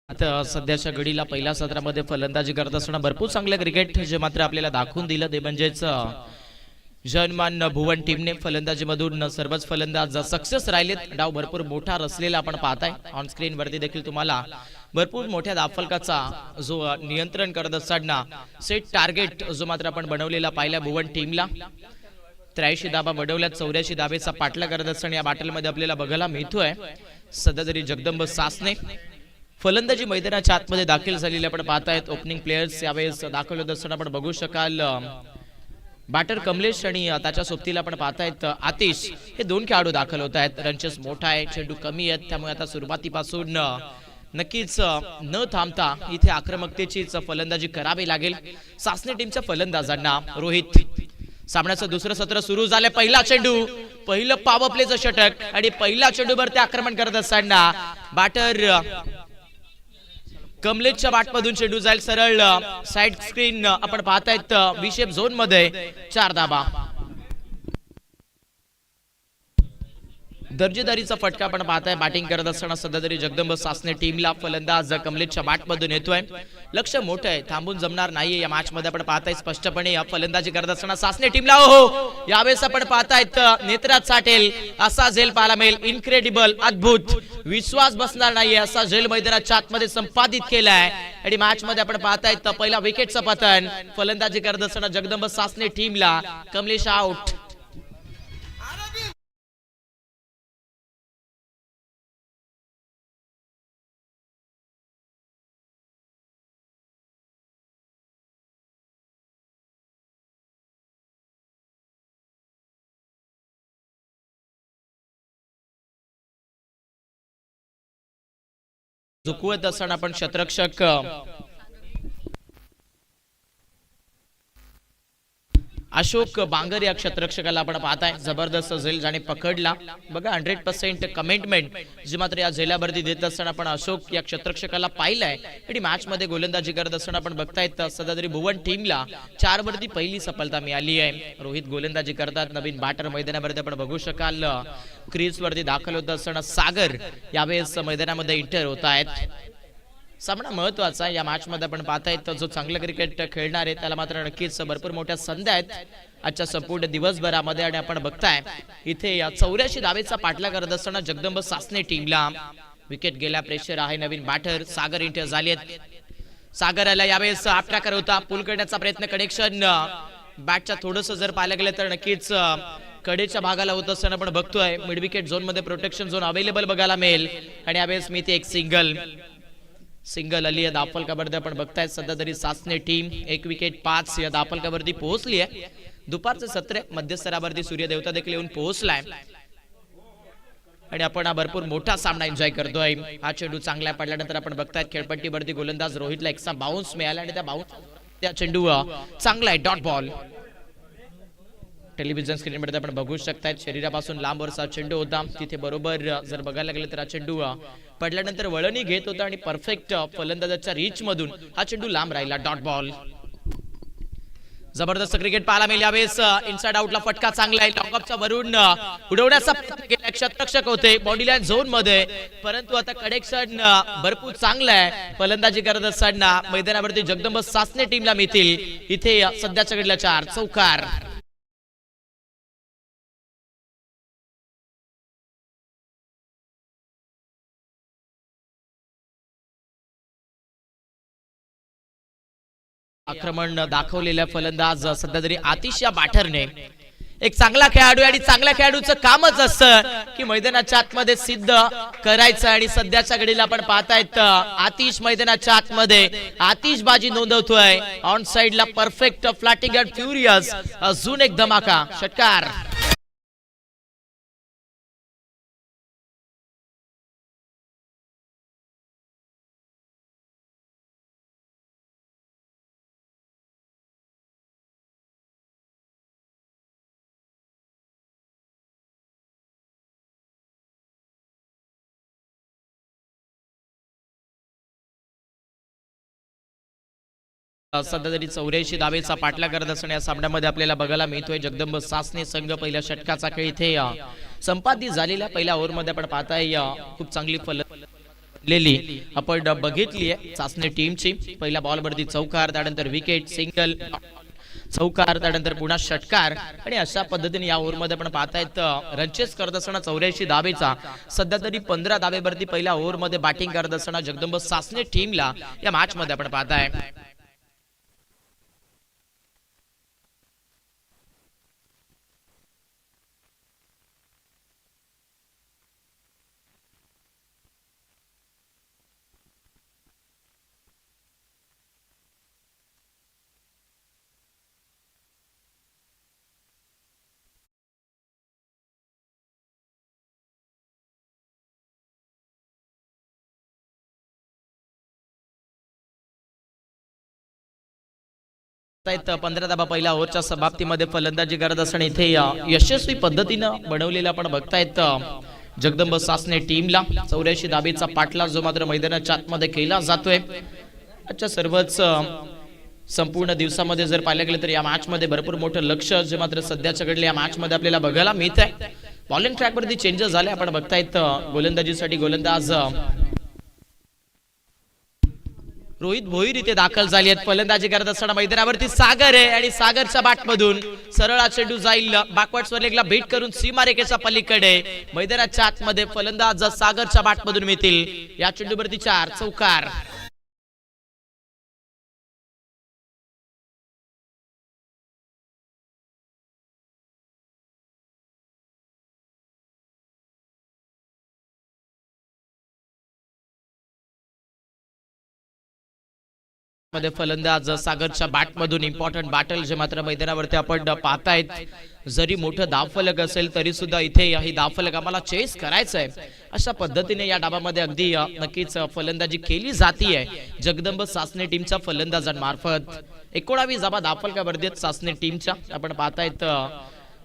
आता सध्याच्या घडीला पहिल्या सत्रामध्ये फलंदाजी करत असताना भरपूर चांगलं क्रिकेट जे मात्र आपल्याला दाखवून दिलं ते म्हणजेच जनमान भुवन टीमने फलंदाजीमधून सर्वच फलंदाज सक्सेस राहिलेत. डाव भरपूर मोठा रचलेला आपण पाहताय. ऑन स्क्रीन वरती देखील तुम्हाला भरपूर मोठ्या धावफलकाचा जो नियंत्रण करत असताना सेट टार्गेट जो मात्र आपण बनवलेला पाहिला भुवन टीमला. 83 धाबा वडवल्यात, 84 धाबेचा पाठला करत असताना या बॅटलमध्ये आपल्याला बघायला मिळतोय सध्या तरी जगदंब सासने फलंदाजी मैदानाच्या आतमध्ये दाखल झालेले आपण पाहतायत. ओपनिंग प्लेयर्स यावेळेस दाखल होत असताना आपण बघू शकाल बॅटर कमलेश आणि त्याच्या सोबतीला आपण पाहतायत आतिश, हे दोन खेळाडू दाखल होत आहेत. रनचेस मोठा आहे, चेंडू कमी आहेत, त्यामुळे आता सुरुवातीपासून नक्कीच न थांबता इथे आक्रमकतेचीच फलंदाजी करावी लागेल सासने टीमच्या फलंदाजांना. रोहित, सामन्याचं दुसरं सत्र सुरू झालं. पहिला चेंडू, पहिलं पॉवर प्लेचं षटक आणि पहिल्या चेंडूवर ते आक्रमण करत असताना बॅटर कमलेशच्या बॅटमधून चेंडू जाईल सरळ साइड स्क्रीन. आपण पाहतायत बी शेप झोन मध्ये 4 धाबा. दर्जेदारीचा फटका आपण पाहताय. बॅटिंग करत असताना सध्या तरी जगदंब सासने टीमला फलंदाज कमलेशच्या बॅटमधून येतोय. लक्ष मोठं आहे, थांबून जमणार नाहीये या मॅच मध्ये. आपण पाहताय स्पष्टपणे या फलंदाजी करत असताना सासने टीमला हो यावेळेस आपण पाहतायत नेत्रात साठेल असा झेल पाहायला मिळेल. इनक्रेडिबल, अद्भुत, विश्वास बसणार नाहीये असा झेल मैदानाच्या आतमध्ये संपादित केलाय आणि मॅच मध्ये आपण पाहतायत पहिला विकेटचं पतन. फलंदाजी करत असताना जगदंब सासने टीमला कमलेश आउट. चुकवत असताना आपण क्षेत्ररक्षक अशोक बांगर या क्षेत्ररक्षकाला आपण पाहताय. जबरदस्त झेल ज्याने पकडला बघा. 100% कमिटमेंट जी मात्र या झेलावरती देत असताना आपण अशोक या क्षेत्ररक्षकाला पाहिलंय आणि मॅच मध्ये गोलंदाजी करत असताना आपण बघतायत सध्या तरी भुवन टीमला 4 वरती पहिली सफलता मिळाली आहे. रोहित गोलंदाजी करतात. नवीन बॅटर मैदानावरती आपण बघू शकाल क्रीज वरती दाखल होत असताना सागर यावेळेस मैदानामध्ये इंटर होत आहेत. सामना महत्वाचा या मॅच मध्ये. आपण पाहतायत जो चांगलं क्रिकेट खेळणार आहे त्याला मात्र नक्कीच भरपूर मोठ्या संधी आहेत आजच्या संपूर्ण दिवसभरामध्ये. आणि आपण बघताय इथे या 84 धावेचा पाठला करत असताना जगदंब सासने टीमला विकेट गेला. प्रेशर आहे. नवीन बॅटर सागर इंटर झालेत. सागराला यावेळेस आपटाकर होता, पुल करण्याचा प्रयत्न. कनेक्शन बॅटच्या थोडंसं जर पाहायला गेलं तर नक्कीच कडेच्या भागाला होत असताना आपण बघतोय मिड विकेट झोन मध्ये प्रोटेक्शन झोन अवेलेबल बघायला मिळेल. आणि यावेळेस मी ते एक सिंगल आली आहे दाफलकावरती. आपण बघताय सध्या तरी सासने टीम 1 विकेट 5 या दाफलकावरती पोहोचली आहे. दुपारचं सत्र मध्यस्तरावरती सूर्यदेवता देखील येऊन पोहोचलाय आणि आपण हा भरपूर मोठा सामना एन्जॉय करतोय. हा चेंडू चांगला पडल्यानंतर आपण बघतायत खेळपट्टीवरती गोलंदाज रोहितला एकसा बाउन्स मिळाला आणि त्या चेंडू चांगला आहे. Dot ball. टेलिव्हिजन स्क्रीन मध्ये आपण बघू शकताय शरीरापासून लांब वरचा चेंडू होता. तिथे बरोबर जर बघायला गेलं तर हा चेंडू पडल्यानंतर वळणी घेत होता आणि परफेक्ट फलंदाजाच्या रीच मधून हा चेंडू लांब राहिला. Dot ball. जबरदस्त क्रिकेट पाहायला मिळाले. यावेळेस इनसाइड आउटला फटका चांगला आहे. लॉकअपच्या वरून उडवण्याचा प्रयत्न केला. क्षेत्ररक्षक होते बॉडी लाईन झोन मध्ये, परंतु आता कनेक्शन भरपूर चांगलं आहे. फलंदाजी करत असताना मैदानावरती जगदंब सासने टीमला मिळतील इथे सध्याच्या घडीला 4 चौकार. आक्रमण दाखवलेल्या फलंदाज सध्या तरी आतिश या बॅटरने एक चांगला खेळाडू आणि चांगल्या खेळाडूचं कामच असतं की मैदानाच्या आतमध्ये सिद्ध करायचं. आणि सध्याच्या घडीला आपण पाहतायत आतिश मैदानाच्या आतमध्ये आतिशबाजी नोंदवतोय. ऑन साइडला परफेक्ट फ्लॅटिंग अँड फ्युरियस अजून एक धमाका षटकार. सध्या तरी 84 धावेचा पाठला करत असताना या सामन्यामध्ये आपल्याला बघायला मिळतोय जगदंब सासने संघ पहिल्या षटकाचा खेळ इथे संपादित झालेल्या पहिल्या ओव्हर मध्ये आपण पाहताय खूप चांगली फलंदाजी आपण बघितली आहे सासने टीमची. पहिल्या बॉल वरती चौकार, त्यानंतर विकेट, सिंगल, चौकार, त्यानंतर पुन्हा षटकार आणि अशा पद्धतीने या ओव्हर मध्ये आपण पाहतायत रनचेस करत असताना 84 धावेचा सध्या तरी 15 धावेवरती पहिल्या ओव्हर मध्ये बॅटिंग करत असताना जगदंब सासने टीमला या मॅच मध्ये आपण पाहताय. पाहतायत 15 धाबा पहिल्या ओव्हरच्या समाप्तीमध्ये फलंदाजी करत असताना इथे यशस्वी पद्धतीनं बनवलेला आपण बघतायत जगदंब सासने टीमला 84 धाबेचा पाठला जो मात्र मैदानाच्या आतमध्ये केला जातोय. आजच्या सर्वच संपूर्ण दिवसामध्ये जर पाहिलं गेलं तर या मॅच मध्ये भरपूर मोठं लक्ष जे मात्र सध्याच्या घडले या मॅच मध्ये आपल्याला बघायला मिळत आहे. बॉलिंग ट्रॅक वरती चेंजेस झाले आपण बघतायत गोलंदाजीसाठी गोलंदाज रोहित भोईर इथे दाखल झाली आहेत. फलंदाजी करत असताना मैदानावरती सागर आहे आणि सागरच्या बॅट मधून सरळ चेंडू जाईल बॅकवर्ड लेगला बीट करून सीमारेखेच्या पलीकडे मैदानाच्या आतमध्ये फलंदाज सागरच्या बॅट मधून मिळतील. या चेंडूवरती 4 चौकार. मध्ये फलंदाज सागरच्या बॅट मधून इम्पॉर्टंट बॅटल जे मात्र मैदानावरती आपण पाहतायत. जरी मोठं धावफलक असेल तरी सुद्धा इथे ही धावफलक आम्हाला चेस करायचं आहे अशा पद्धतीने या डाबामध्ये अगदी नक्कीच फलंदाजी केली जातीये जगदंब सासने टीमच्या फलंदाजांमार्फत. 19 धाबा धावफलकावरती आहेत सासने टीमच्या. आपण पाहतायत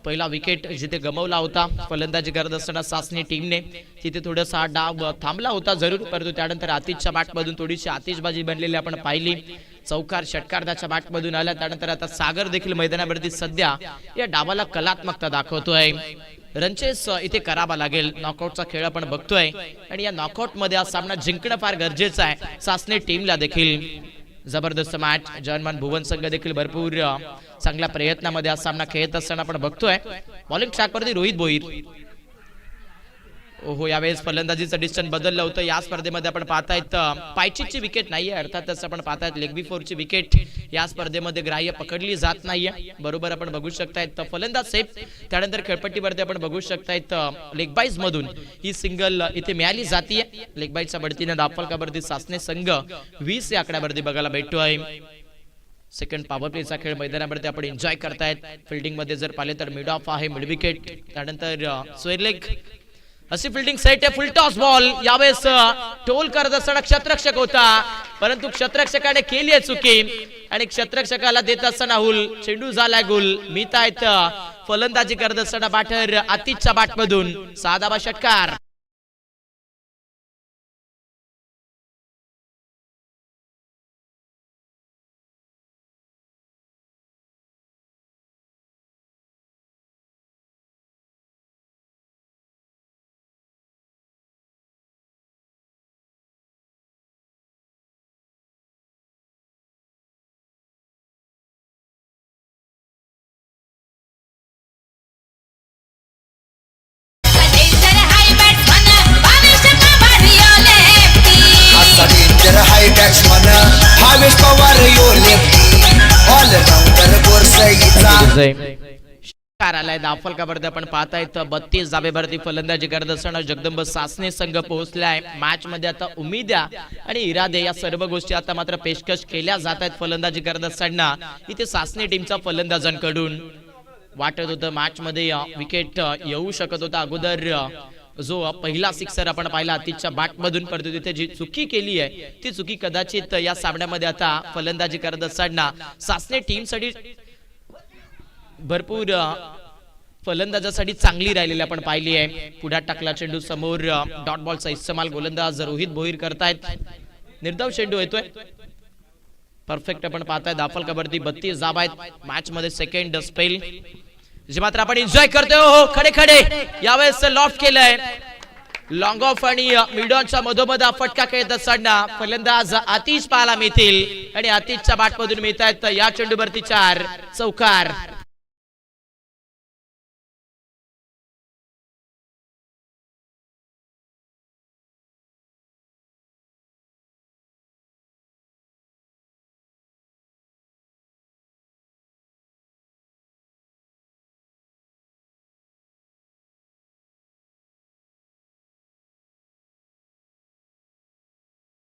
पहिला विकेट जिथे गमावला होता फलंदाजी करत असताना सासने टीमने तिथे थोडासा हा डाव थांबला होता जरूर, परंतु त्यानंतर आतिशच्या बॅटमधून थोडीशी आतिशबाजी बनलेली आपण पाहिली. चौकार षटकार त्याच्या बॅटमधून आला. त्यानंतर आता सागर देखील मैदानावरती सध्या या डावाला कलात्मकता दाखवतोय. रनचेस इथे करावा लागेल. नॉकआउटचा खेळ आपण बघतोय आणि या नॉकआउट मध्ये हा सामना जिंकणं फार गरजेचं आहे सासने टीमला देखील. जबरदस्त मॅच. जर्मन भुवन संघ देखील भरपूर चांगल्या प्रयत्नामध्ये हा सामना खेळत असताना आपण बघतोय. बॉलिंग ट्रॅकवरती रोहित भोईर. ओहो, यावेळेस फलंदाजीचं डिस्टन्स बदललं होतं. या स्पर्धेमध्ये आपण पाहतायत पायचीची विकेट नाहीये, अर्थातच आपण पाहतायत लेग बिफोरची विकेट या स्पर्धेमध्ये ग्राह्य पकडली जात नाहीये. बरोबर आपण बघू शकतायत फलंदाज सेफ. त्यानंतर खेळपट्टीवरती आपण बघू शकतायत लेग बाईज मधून ही सिंगल इथे मिळाली जातीये. लेग बाईजच्या बढतीने धावफलकावरती सासने संघ 20 या आकड्यावरती बघायला भेटतोय. सेकंड पॉवर प्लेचा खेळ मैदानावरती आपण एन्जॉय करतायत. फिल्डिंग मध्ये जर पाहिले तर मिड ऑफ आहे, मिड विकेट. त्यानंतर स्क्वेअर लेग अशी फिल्डिंग सेट आहे. फुल टॉस बॉल. यावेळेस टोल करत असताना क्षेत्ररक्षक होता, परंतु क्षेत्ररक्षकाने केली आहे चुकी आणि क्षेत्ररक्षकाला देत असताना हुल. चेंडू झालाय गुल. मिळतायत फलंदाजी करत असताना बॅटर आतिशच्या बॅट मधून 6 धाबा षटकार. धावफलकावरती आपण पाहतायत 32 धाबेवरती फलंदाजी करत असताना जगदंब सासने संघ पोहोचलाय. मॅच मध्ये आता उमेद्या आणि इरादे या सर्व गोष्टी आता मात्र पेशकश केल्या जात आहेत फलंदाजी करत असताना. इथे सासने टीमच्या फलंदाजांकडून वाटत होतं मॅच मध्ये विकेट येऊ शकत होता अगोदर. जो पहिला सिक्सर आपण पाहिला आतिशच्या बॅट मधून, परंतु तिथे जी चुकी केली आहे ती चुकी कदाचित या सामन्यामध्ये आता फलंदाजी करत असताना सासने टीम साठी भरपूर फलंदाजासाठी चांगली राहिलेली आपण पाहिली आहे. पुढे टाकला चेंडू समोर डॉट बॉलचा इस्तेमाल गोलंदाज रोहित भोईर करतायत. निर्धाव चेंडू येतोय. परफेक्ट आपण पाहताय. धावफलकावरती 32 धाबा आहेत. मॅच मध्ये सेकंड स्पेल जे मात्र आपण एन्जॉय करतोय. हो, खडे खडे यावेळेस लॉफ्ट केलंय. लॉंग ऑफ आणि मिड ऑनच्या मधोमध फटका खेळत असताना फलंदाज आतिश पाहायला मिळतील आणि आतिशच्या बॅट मधून मिळतायत या चेंडूवरती 4 चौकार.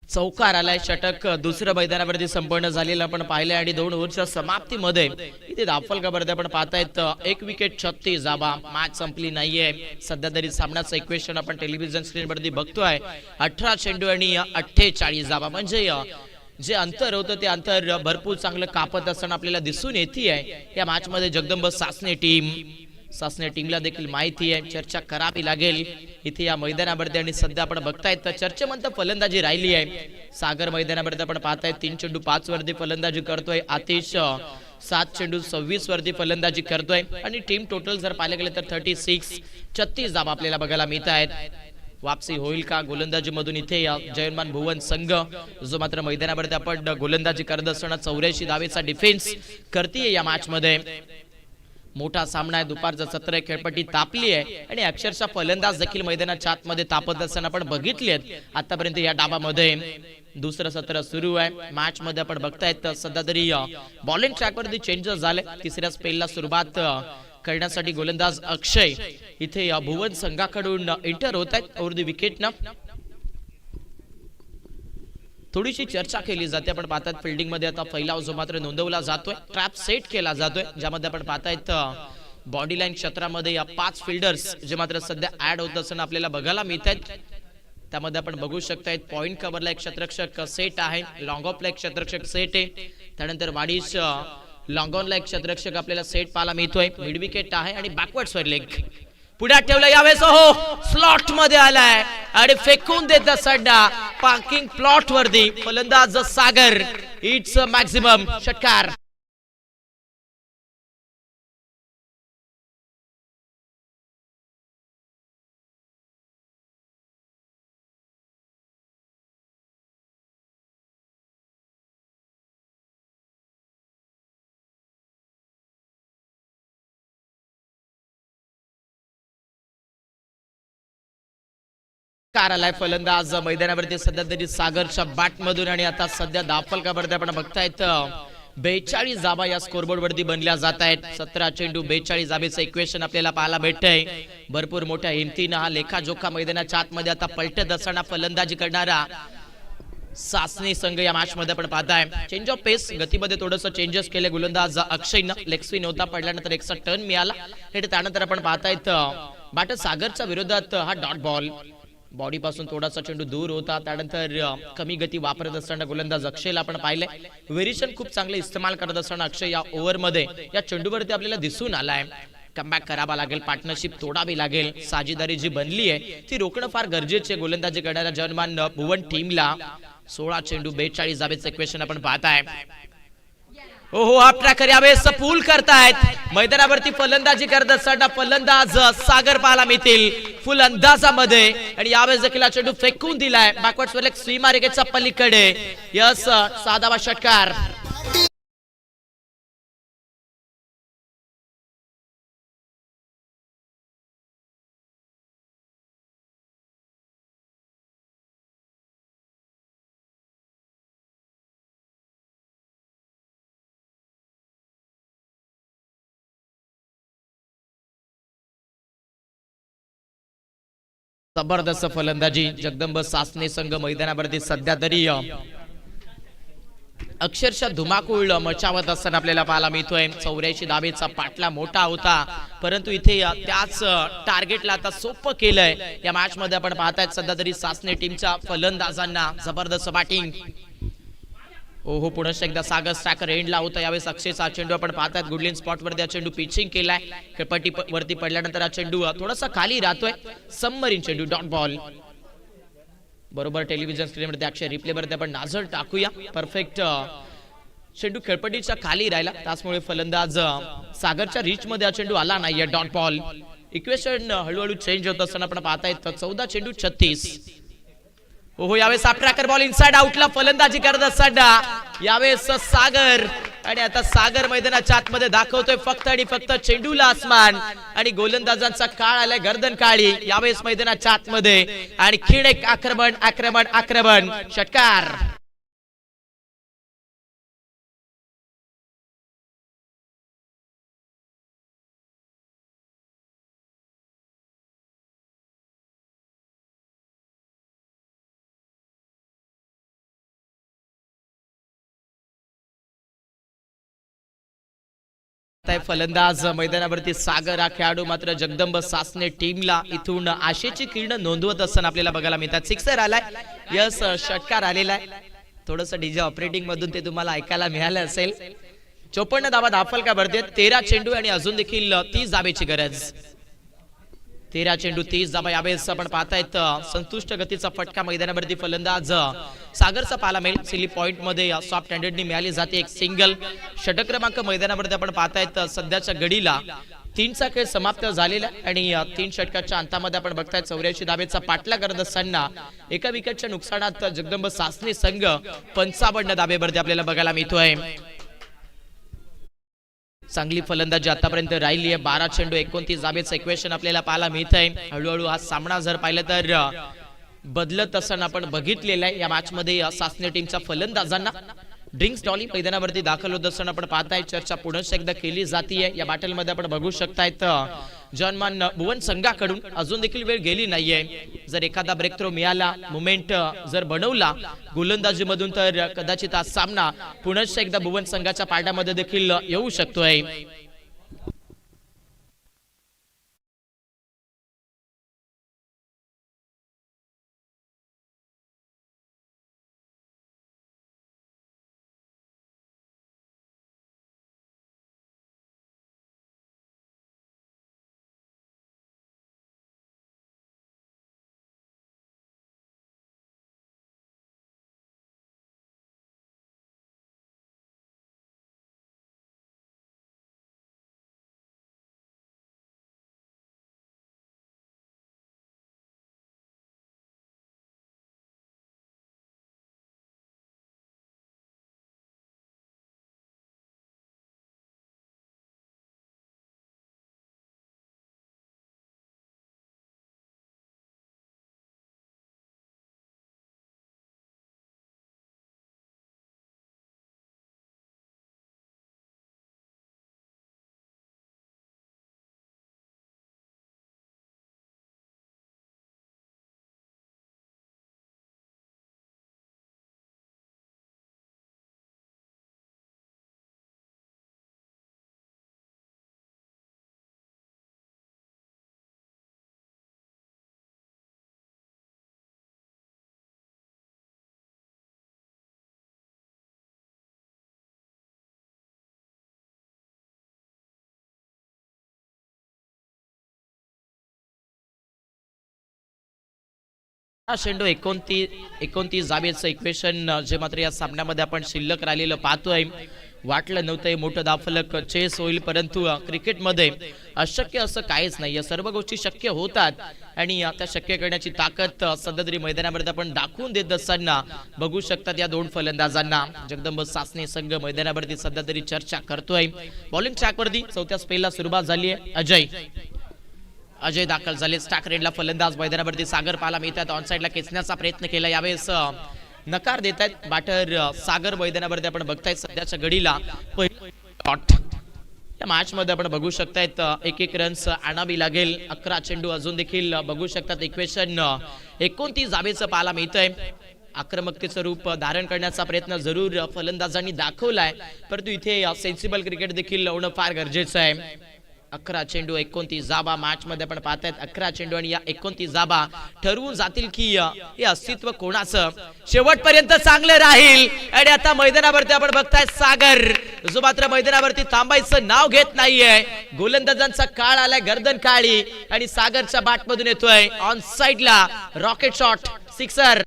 चौकार आलाय. षटक दुसऱ्या मैदानावरती संपन्न झालेलं आपण पाहिलंय आणि 2 ओव्हरच्या समाप्तीमध्ये इथे धावफलकावरती आपण पाहतायत 1 विकेट 36 धाबा. मॅच संपली नाहीये सध्या तरी. सामन्याचं इक्वेशन आपण टेलिव्हिजन स्क्रीनवरती बघतोय. 18 चेंडू आणि 48 धाबा म्हणजे जे अंतर होतं ते अंतर भरपूर चांगलं कापत असताना आपल्याला दिसून येते आहे या मॅच मध्ये जगदंब सासने टीमला देखील माहिती आहे चर्चा करावी लागेल इथे या मैदानावरती आणि सध्या आपण बघतायत तर चर्चेमंत फलंदाजी राहिली आहे सागर मैदानावरती आपण पाहताय 3 चेंडू 5 वरती फलंदाजी करतोय आतिश 7 चेंडू 26 वरती फलंदाजी करतोय आणि टीम टोटल जर पाहिले गेले तर 36 धावा आपल्याला बघायला मिळत आहेत वापसी होईल का गोलंदाजी मधून इथे जयमान भुवन संघ जो मात्र मैदानावरती आपण गोलंदाजी करत असताना 84 धावेचा डिफेन्स करते या मॅच मध्ये मोठा सामना आहे दुपारचा सत्र आहे खेळपट्टी तापली आहे आणि अक्षरशः फलंदाज देखील मैदानाच्या आतमध्ये तापत असताना आपण बघितले आतापर्यंत या डावामध्ये दुसरं सत्र सुरू आहे मॅच मध्ये आपण बघतायत सध्या तरी बॉलिंग ट्रॅक वरती चेंजेस झाले तिसऱ्या स्पेलला सुरुवात करण्यासाठी गोलंदाज अक्षय इथे भुवन संघाकडून एंटर होत आहेत ओव्हर द विकेट ना थोडीशी चर्चा केली जाते आपण पाहतात फिल्डिंग मध्ये आता फैलाव जो मात्र नोंदवला जातोय ट्रॅप सेट केला जातोय ज्यामध्ये आपण पाहतायत बॉडी लाईन क्षेत्रामध्ये या 5 फिल्डर्स जे मात्र सध्या ऍड होत असताना आपल्याला बघायला मिळत आहेत त्यामध्ये आपण बघू शकतायत पॉइंट कव्हरला एक क्षेत्ररक्षक सेट आहे लॉंग ऑफला एक क्षेत्ररक्षक सेट आहे त्यानंतर वाडीश लॉंग ऑनला एक क्षेत्ररक्षक आपल्याला सेट पाहायला मिळतोय मिड विकेट आहे आणि बॅकवर्ड स्वर लेग पुढे ठेवलं यावेळेस हो स्लॉट मध्ये आलाय आणि फेकून देत सड्डा पार्किंग प्लॉट वरती फलंदाज सागर इट्स मॅक्सिमम षटकार आलाय फलंदाज मैदानावरती सध्या तरी सागरच्या बॅट मधून आणि आता सध्या धावफलकावरती आपण बघतायत 42 धावा या स्कोरबोर्ड वरती बनल्या जात आहेत 17 चेंडू 42 धावेचं इक्वेशन आपल्याला पाहायला भेटतंय भरपूर मोठ्या हिमतीनं हा लेखाजोखा मैदानाच्या आतमध्ये आता पलटत असताना फलंदाजी करणारा सासने संघ या मॅच मध्ये आपण पाहताय चेंज ऑफ पेस गतीमध्ये थोडस चेंजेस केले गोलंदाज अक्षयनं लेग स्पिन होता पडल्यानंतर एकचा टर्न मिळाला आणि त्यानंतर आपण पाहतायत बॅटर सागरच्या विरोधात हा डॉट बॉल बॉडी पासून थोडासा चेंडू दूर होता त्यानंतर कमी गती वापरत असताना गोलंदाज अक्षयला आपण पाहिलंय व्हेरिएशन खूप चांगले इस्तेमाल करत असताना अक्षय या ओव्हर मध्ये या चेंडूवरती आपल्याला दिसून आलाय कमबॅक करावा लागेल पार्टनरशिप तोडावी लागेल साझेदारी जी बनली आहे ती रोखणं फार गरजेचे गोलंदाजी करणाऱ्या जयमान भुवन टीमला 16 चेंडू 42 धावेचं इक्वेशन आपण पाहताय ओहो आप ट्रॅकर यावेळेस पूल करतायत मैदानावरती फलंदाजी करत असताना फलंदाज सागर पाहायला मिळतील फुल अंदाजामध्ये आणि यावेळेस देखील चेंडू फेकून दिलाय बॅकवर्ड स्वर लेग सीमारेषेच्या पलीकडे यस 6 धावा षटकार जबरदस्त फलंदाजी जगदंब सासने संघ मैदानावरती सध्या तरी अक्षरशः धुमाकूळ मचावत असताना आपल्याला पाहायला मिळतोय 84 धावेचा पाटला मोठा होता परंतु इथे त्याच टार्गेटला आता सोपं केलंय या मॅच मध्ये आपण पाहतायत सध्या तरी सासने टीमच्या फलंदाजांना जबरदस्त बॅटिंग ओहो पुन्हा एकदा सागर स्ट्रायकर एंडला होता यावेळेस अक्षयचा चेंडू आपण पाहतात गुडलिन स्पॉट वरती चेंडू पिचिंग केलाय खेळपट्टी वरती पडल्यानंतर हा चेंडू थोडासा खाली राहतोय सबमरीन चेंडू डॉट बॉल बरोबर टेलिव्हिजन स्क्रीन वरती अक्षय रिप्ले वरती आपण नजर टाकूया परफेक्ट चेंडू खेळपट्टीच्या खाली राहिला त्यामुळे फलंदाज सागरच्या रीच मध्ये हा चेंडू आला नाहीये डॉट बॉल इक्वेशन हळूहळू चेंज होत असताना आपण पाहतायत 14 चेंडू 36 ओहो यावेळेस ट्रॅकर बॉल इनसाइड आउटला फलंदाजी करत असताना यावेळेस सागर आणि आता सागर मैदानाच्या आतमध्ये दाखवतोय फक्त आणि फक्त चेंडूला आसमान आणि गोलंदाजांचा काळ आलाय गर्दन काळी यावेळेस मैदानाच्या आतमध्ये आणि खिण एक आक्रमण आक्रमण आक्रमण षटकार फलंदाज मैदानावरती सागर हा खेळाडू मात्र जगदंब सासने टीमला इथून आशेची किरण नोंदवत असताना आपल्याला बघायला मिळतात सिक्सर आलाय यस षटकार आलेला आहे थोडस डीजे ऑपरेटिंग मधून ते तुम्हाला ऐकायला मिळालं असेल. 54 धावा धाफलका भरते. 13 चेंडू आणि अजून देखील 30 धाबेची गरज. 13 चेंडू 30 धाबा. यावेळेस आपण पाहतायत संतुष्ट गतीचा फटका मैदानावरती फलंदाज सागरचा पाला मिळेल. सिली पॉइंट मध्ये सॉफ्ट हँडेडनी मिळाली जाते एक सिंगल. षटक क्रमांक मैदानावरती आपण पाहतायत सध्याच्या घडीला 3चा खेळ समाप्त झालेला आणि 3 षटकाच्या अंतामध्ये आपण बघतायत 84 धाबेचा पाठला करत असताना एका विकेटच्या नुकसानात जगदंब सासने संघ 55 धाबेवरती आपल्याला बघायला मिळतोय. चांगली फलंदाजी आतापर्यंत राहिली आहे. 12 चेंडू 29 धाबेचं इक्वेशन आपल्याला पाहायला मिळत आहे. हळूहळू हा सामना जर पाहिलं तर बदलत असताना आपण बघितलेलं आहे. या मॅच मध्ये सासने टीमच्या फलंदाजांना ड्रिंक्स डॉली मैदानावरती दाखल होत असताना आपण पाहताय. चर्चा पुन्हा एकदा केली जातीये. या बॅटल मध्ये आपण बघू शकतायत जॉनमान भुवन संघाकडून अजून देखील वेळ गेली नाहीये. जर एखादा ब्रेक थ्रो मिळाला, मुवमेंट जर बनवला गोलंदाजी मधून तर कदाचित हा सामना पुन्हा एकदा भुवन संघाच्या पारड्यामध्ये देखील येऊ शकतोय. चेंडू 29 धाबेचं इक्वेशन जे मात्र या सामन्यामध्ये आपण शिल्लक राहिलेलं पाहतोय. वाटलं नव्हतं मोठं धावफलक चेस होईल, परंतु क्रिकेटमध्ये अशक्य असं काहीच नाही. सर्व गोष्टी शक्य होतात आणि त्या शक्य करण्याची ताकद सध्या तरी मैदानावरती आपण दाखवून देत असताना बघू शकतात या दोन फलंदाजांना. जगदंब सासने संघ मैदानावरती सध्या तरी चर्चा करतोय. बॉलिंग ट्रॅकवरती चौथ्या स्पेलला सुरुवात झाली आहे. अजय दाखल झाले. स्टॅक रेडला फलंदाज मैदानावरती सागर पाला मिळतात. ऑन साइडला खेचण्याचा प्रयत्न केला, यावेळेस नकार देत आहेत बॅटर सागर. मैदानावरती आपण बघतायत सध्याच्या घडीला या मॅच मध्ये आपण बघू शकतायत 1-1 रन्स आणावी लागेल. 11 चेंडू अजून देखील बघू शकतात. इक्वेशन 29 धाबेचं पाहायला मिळतंय. आक्रमकतेचं रूप धारण करण्याचा प्रयत्न जरूर फलंदाजांनी दाखवलाय, परंतु इथे सेन्सिबल क्रिकेट देखील लावणं फार गरजेचं आहे. 11 चेंडू 29 जाबा. मॅच मध्ये आपण पाहतायत 11 चेंडू आणि या 29 जाबा ठरवून जातील की हे अस्तित्व कोणाचं शेवटपर्यंत चांगलं राहील. आणि आता मैदानावरती आपण बघताय सागर, जो मात्र मैदानावरती थांबायचं नाव घेत नाहीये. गोलंदाजांचा काळ आलाय, गर्दन काळी, आणि सागरच्या बॅट मधून येतोय ऑन साइडला रॉकेट शॉट, सिक्सर.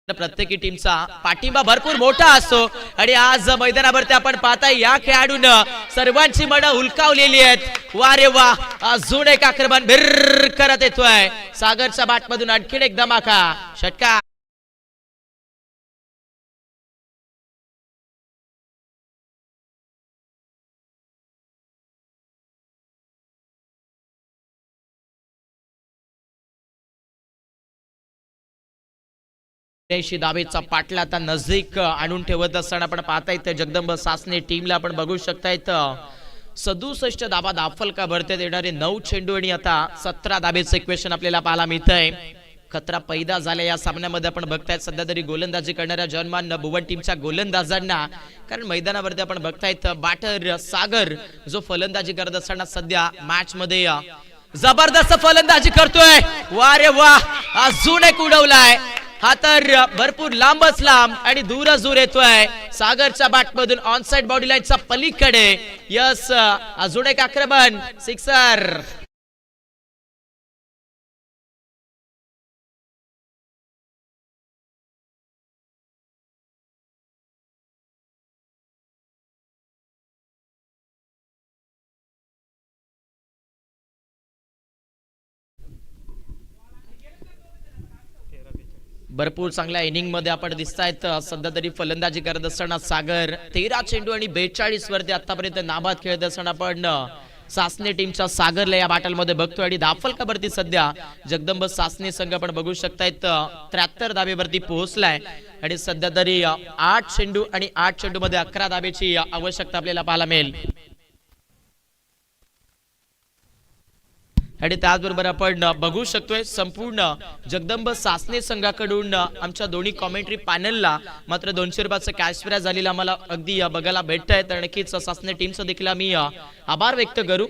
प्रत्येकी टीमचा पाठिंबा भरपूर मोठा असतो आणि आज मैदानावरती आपण पाहताय या खेळाडूंना सर्वांची मनं हुलकावलेली आहेत. वा रे वा, अजून एक आक्रमण भिर करत येतोय सागरच्या बॅट मधून. आणखीन एक धमाका षटकार. 84 धावेचा पाटला आता नजदीक आणून ठेवत असताना आपण पाहता येतं जगदंब सासने टीमला आपण बघू शकता येतं 67 धाबा दाफल का भरते देणारे 9 चेंडू आणि आता 17 धाबेचं इक्वेशन आपल्याला पाहायला मिळतंय. खतरा पैदा झाल्या या सामन्यामध्ये आपण बघतायत सध्या तरी गोलंदाजी करणाऱ्या जॉनमान भुवन टीमच्या गोलंदाजांना, कारण मैदानावरती आपण बघतायत बाटर सागर जो फलंदाजी करत असताना सध्या मॅच मध्ये जबरदस्त फलंदाजी करतोय. वा रे वा, अजून एक उडवलाय हा तर भरपूर लांबच लांब आणि दूरच दूर येतोय सागरच्या बॅट मधून ऑन साइड बॉडी लाईनच्या पलीकडे. यस, अजून एक आक्रमण, सिक्सर. भरपूर चांगल्या इनिंग मध्ये आपण दिसतायत सध्या तरी फलंदाजी करत असताना सागर 13 चेंडू आणि 42 वरती आतापर्यंत नाबाद खेळत असताना आपण सासने टीमच्या सागरला या बॅटल मध्ये बघतोय आणि दाफल कावरती सध्या जगदंब सासने संघ आपण बघू शकतायत 73 धाबेवरती पोहोचलाय आणि सध्या तरी 8 चेंडू आणि 8 चेंडू मध्ये 11 धाबेची आवश्यकता आपल्याला पाहायला मिळेल. आणि त्याचबरोबर आपण बघू शकतोय संपूर्ण जगदंब सासने संघाकडून आमच्या दोन्ही कॉमेंट्री पॅनलला मात्र 200 रुपयाचं कॅश प्राइज झालेलं आम्हाला अगदी बघायला भेटतंय. तर नक्कीच सासने टीमचं देखील आम्ही आभार व्यक्त करू.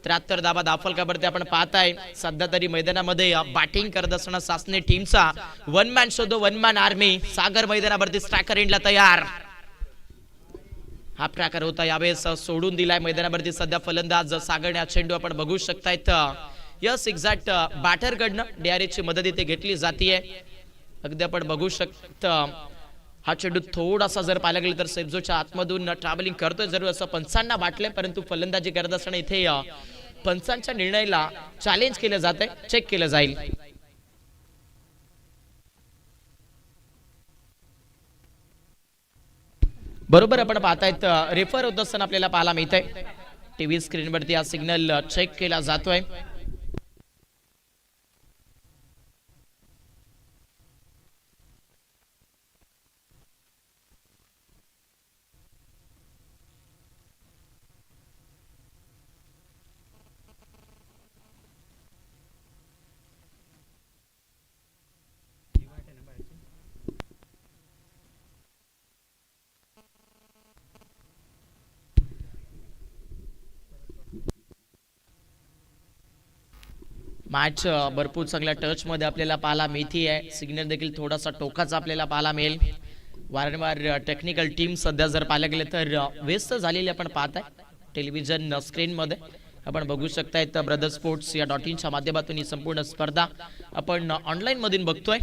73 धाबा दाफल कावरती आपण पाहताय सध्या तरी मैदानामध्ये बॅटिंग करत असताना सासने टीमचा वन मॅन शोधो वन मॅन आर्मी सागर मैदानावरती स्ट्रायकर एंडला तयार. हा प्रकार होता यावेळेस सोडून दिलाय मैदानावरती सध्या फलंदाज सागर. या चेंडू आपण बघू शकतायत यस एक्झॅक्ट बॅटर कडनं डीआरएच ची मदत इथे घेतली जातीये. अगदी आपण बघू शकता हा चेंडू थोडासा जर पाहायला गेलं तर सेफझोनच्या आतमधून ट्रॅव्हलिंग करतोय जरूर असं पंचांना वाटलंय, परंतु फलंदाजी करत असताना इथे पंचांच्या निर्णयाला चॅलेंज केलं जातंय, चेक केलं जाईल. बरोबर आपण पाहतायत रेफर होत असताना आपल्याला पाहायला मिळतंय टीव्ही स्क्रीनवरती हा सिग्नल चेक केला जातोय. मॅच भरपूर चांगल्या टच मध्ये आपल्याला पाहायला मिळती आहे. सिग्नल देखील थोडासा टोकाचा आपल्याला पाहायला मिळेल. वारंवार टेक्निकल टीम सध्या जर पाहायला गेले तर व्यस्त झालेली आपण पाहताय टेलिव्हिजन स्क्रीन मध्ये. आपण बघू शकताय ब्रदर स्पोर्ट्स या .in च्या माध्यमातून ही संपूर्ण स्पर्धा आपण ऑनलाईन मधून बघतोय.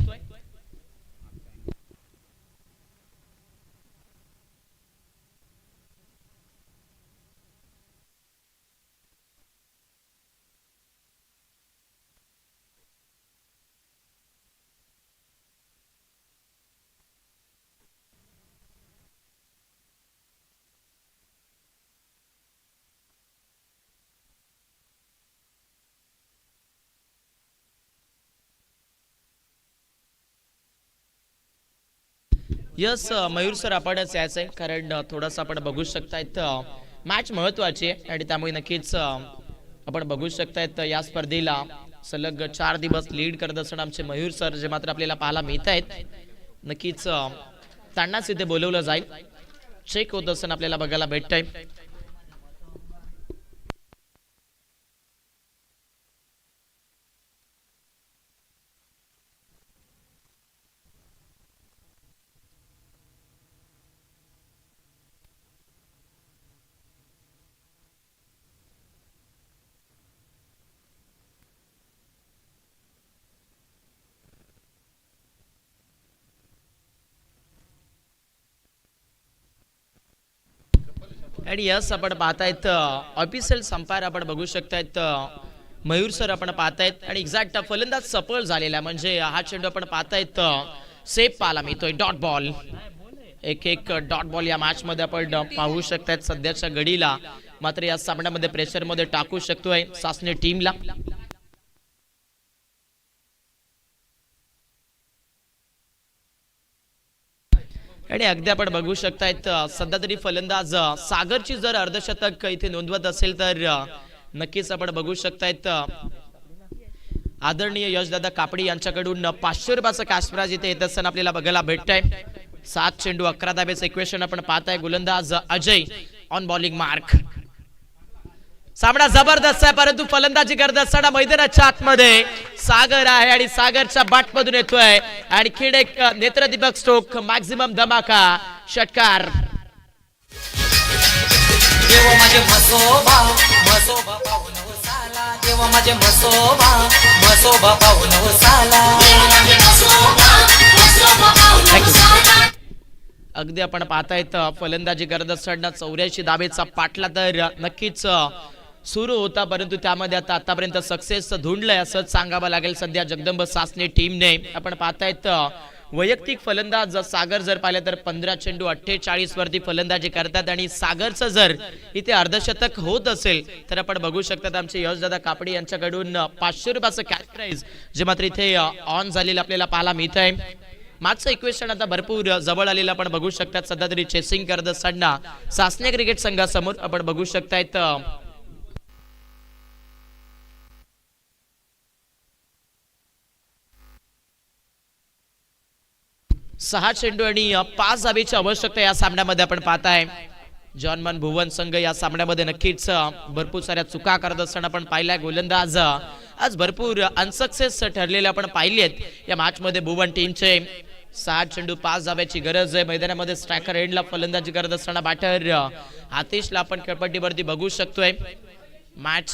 यस मयूर सर आपणच यायचंय कारण थोडंसं आपण बघू शकतायत मॅच महत्वाची आहे आणि त्यामुळे नक्कीच आपण बघू शकतायत या स्पर्धेला सलग 4 दिवस लीड करत असताना आमचे मयूर सर जे मात्र आपल्याला पाहायला मिळत आहेत. नक्कीच त्यांनाच इथे बोलवलं जाईल. चेक होत असताना आपल्याला बघायला भेटतंय. आणि यस आपण पाहतायत ऑफिशियल संपायर आपण बघू शकतायत मयूर सर आपण पाहतायत आणि एक्झॅक्ट फलंदाज सफल झालेला म्हणजे हा चेंडू आपण पाहतायत सेफ पाहायला मिळतोय. डॉट बॉल एक डॉट बॉल या मॅच मध्ये आपण पाहू शकतायत सध्याच्या घडीला. मात्र या सामन्यामध्ये प्रेशर मध्ये टाकू शकतोय सासने टीमला. आणि अगदी आपण बघू शकतायत सध्या तरी फलंदाज सागरची जर अर्धशतक इथे नोंदवत असेल तर नक्कीच आपण बघू शकतायत आदरणीय यशदादा कापडी यांच्याकडून 500 रुपयाचं कॅश प्राइज इथे येत असताना आपल्याला बघायला भेटतंय. 7 चेंडू 11 धाब्याचं इक्वेशन आपण पाहताय. गोलंदाज अजय ऑन बॉलिंग मार्क. सामना जबरदस्त आहे परंतु फलंदाजी करत असताना मैदानाच्या आतमध्ये सागर आहे आणि सागरच्या बाट मधून येतोय आणखीन एक नेत्रदीपक स्ट्रोक मॅक्झिमम धमाका षटकार. देव माझे म्हसोबा म्हसोबा पाहून साला देव माझे म्हसोबा पाहून साला. अगदी आपण पाहतायत फलंदाजी करत असताना 84 धाबेचा पाठला तर नक्कीच सुरू होता परंतु त्यामध्ये आतापर्यंत सक्सेस धुंडलंय असंच सांगावं लागेल सध्या जगदंब सासने टीमने. आपण पाहतायत वैयक्तिक फलंदाज सागर जर पाहिलं तर 15 चेंडू 48 वरती फलंदाजी करतात आणि सागरचं जर इथे अर्धशतक होत असेल तर आपण बघू शकतात आमचे यशदादा कापडी यांच्याकडून 500 रुपयाचं कॅश प्राइज जे मात्र इथे ऑन झालेलं आपल्याला पाहायला मिळत आहे. मागचं इक्वेशन आता भरपूर जवळ आलेलं आपण बघू शकतात. सध्या तरी चेसिंग करत असताना सासने क्रिकेट संघासमोर आपण बघू शकतायत 6 चेंडू आणि 5 धाबेची आवश्यकता या सामन्यामध्ये आपण पाहताय. जॉनमन भुवन संघ या सामन्यामध्ये नक्कीच भरपूर साऱ्या चुका करत असताना आपण पाहिलाय. गोलंदाज आज भरपूर अनसक्सेस ठरलेले आपण पाहिलेत या मॅच मध्ये. भुवन टीमचे 6 चेंडू 5 धाब्याची गरज आहे. मैदानामध्ये स्ट्रायकर एंडला फलंदाजी करत असताना बॅटर आतिशला आपण खेळपट्टीवरती बघू शकतोय. मॅच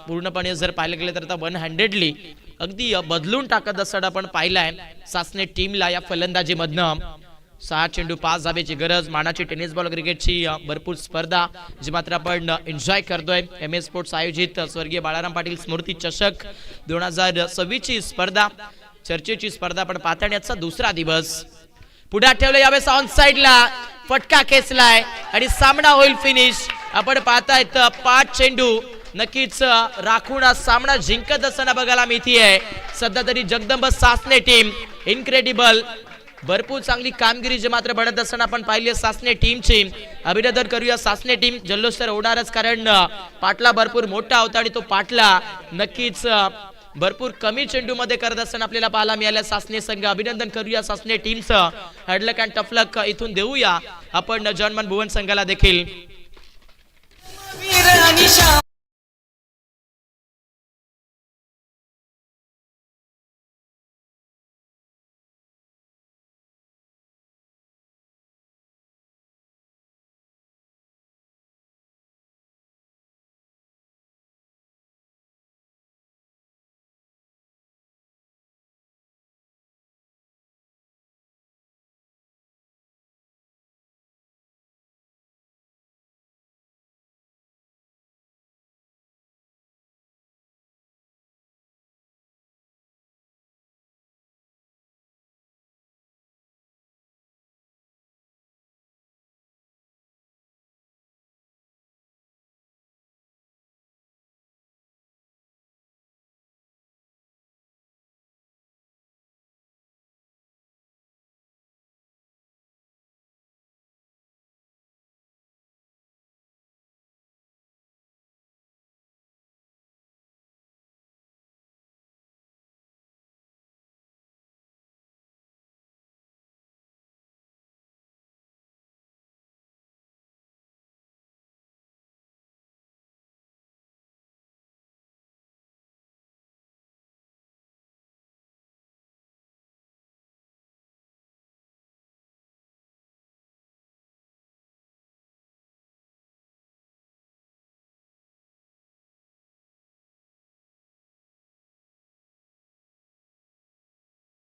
पूर्णपणे जर पाहिलं गेलं तर आता 100ली अगदी बदलून टाकत असताना आपण पाहिलाय सासने टीमला या फलंदाजी मधनं. 6 चेंडू 5 धाब्याची गरज. मानाची टेनिस बॉल क्रिकेटची भरपूर स्पर्धा जी मात्र आपण एन्जॉय करतोय. MS स्पोर्ट्स आयोजित स्वर्गीय बाळाराम पाटील स्मृती चषक 2026 ची स्पर्धा चर्चेची स्पर्धा आपण पाहता. याचा दुसरा दिवस पुढे ठेवलं यावेळेस ऑन साइडला फटका खेचलाय आणि सामना होईल फिनिश. आपण पाहतायत 5 चेंडू नक्कीच राखून सामना जिंकत असताना बघायला मिळतीये. सध्या तरी जगदंब सासने टीम इनक्रेडिबल भरपूर चांगली कामगिरी जे मात्र बनत असताना आपण पाहिली सासने टीमची. अभिनंदन करूया सासने टीम. जल्लोष तर होणारच कारण पाटला भरपूर मोठा होता आणि तो पाटला नक्कीच भरपूर कमी चेंडू मध्ये करत असताना आपल्याला पाहायला मिळाल्या सासने संघ. अभिनंदन करूया सासने टीमचं. हॅडलक अँड टफलक इथून देऊया आपण जॉनमन भुवन संघाला देखील.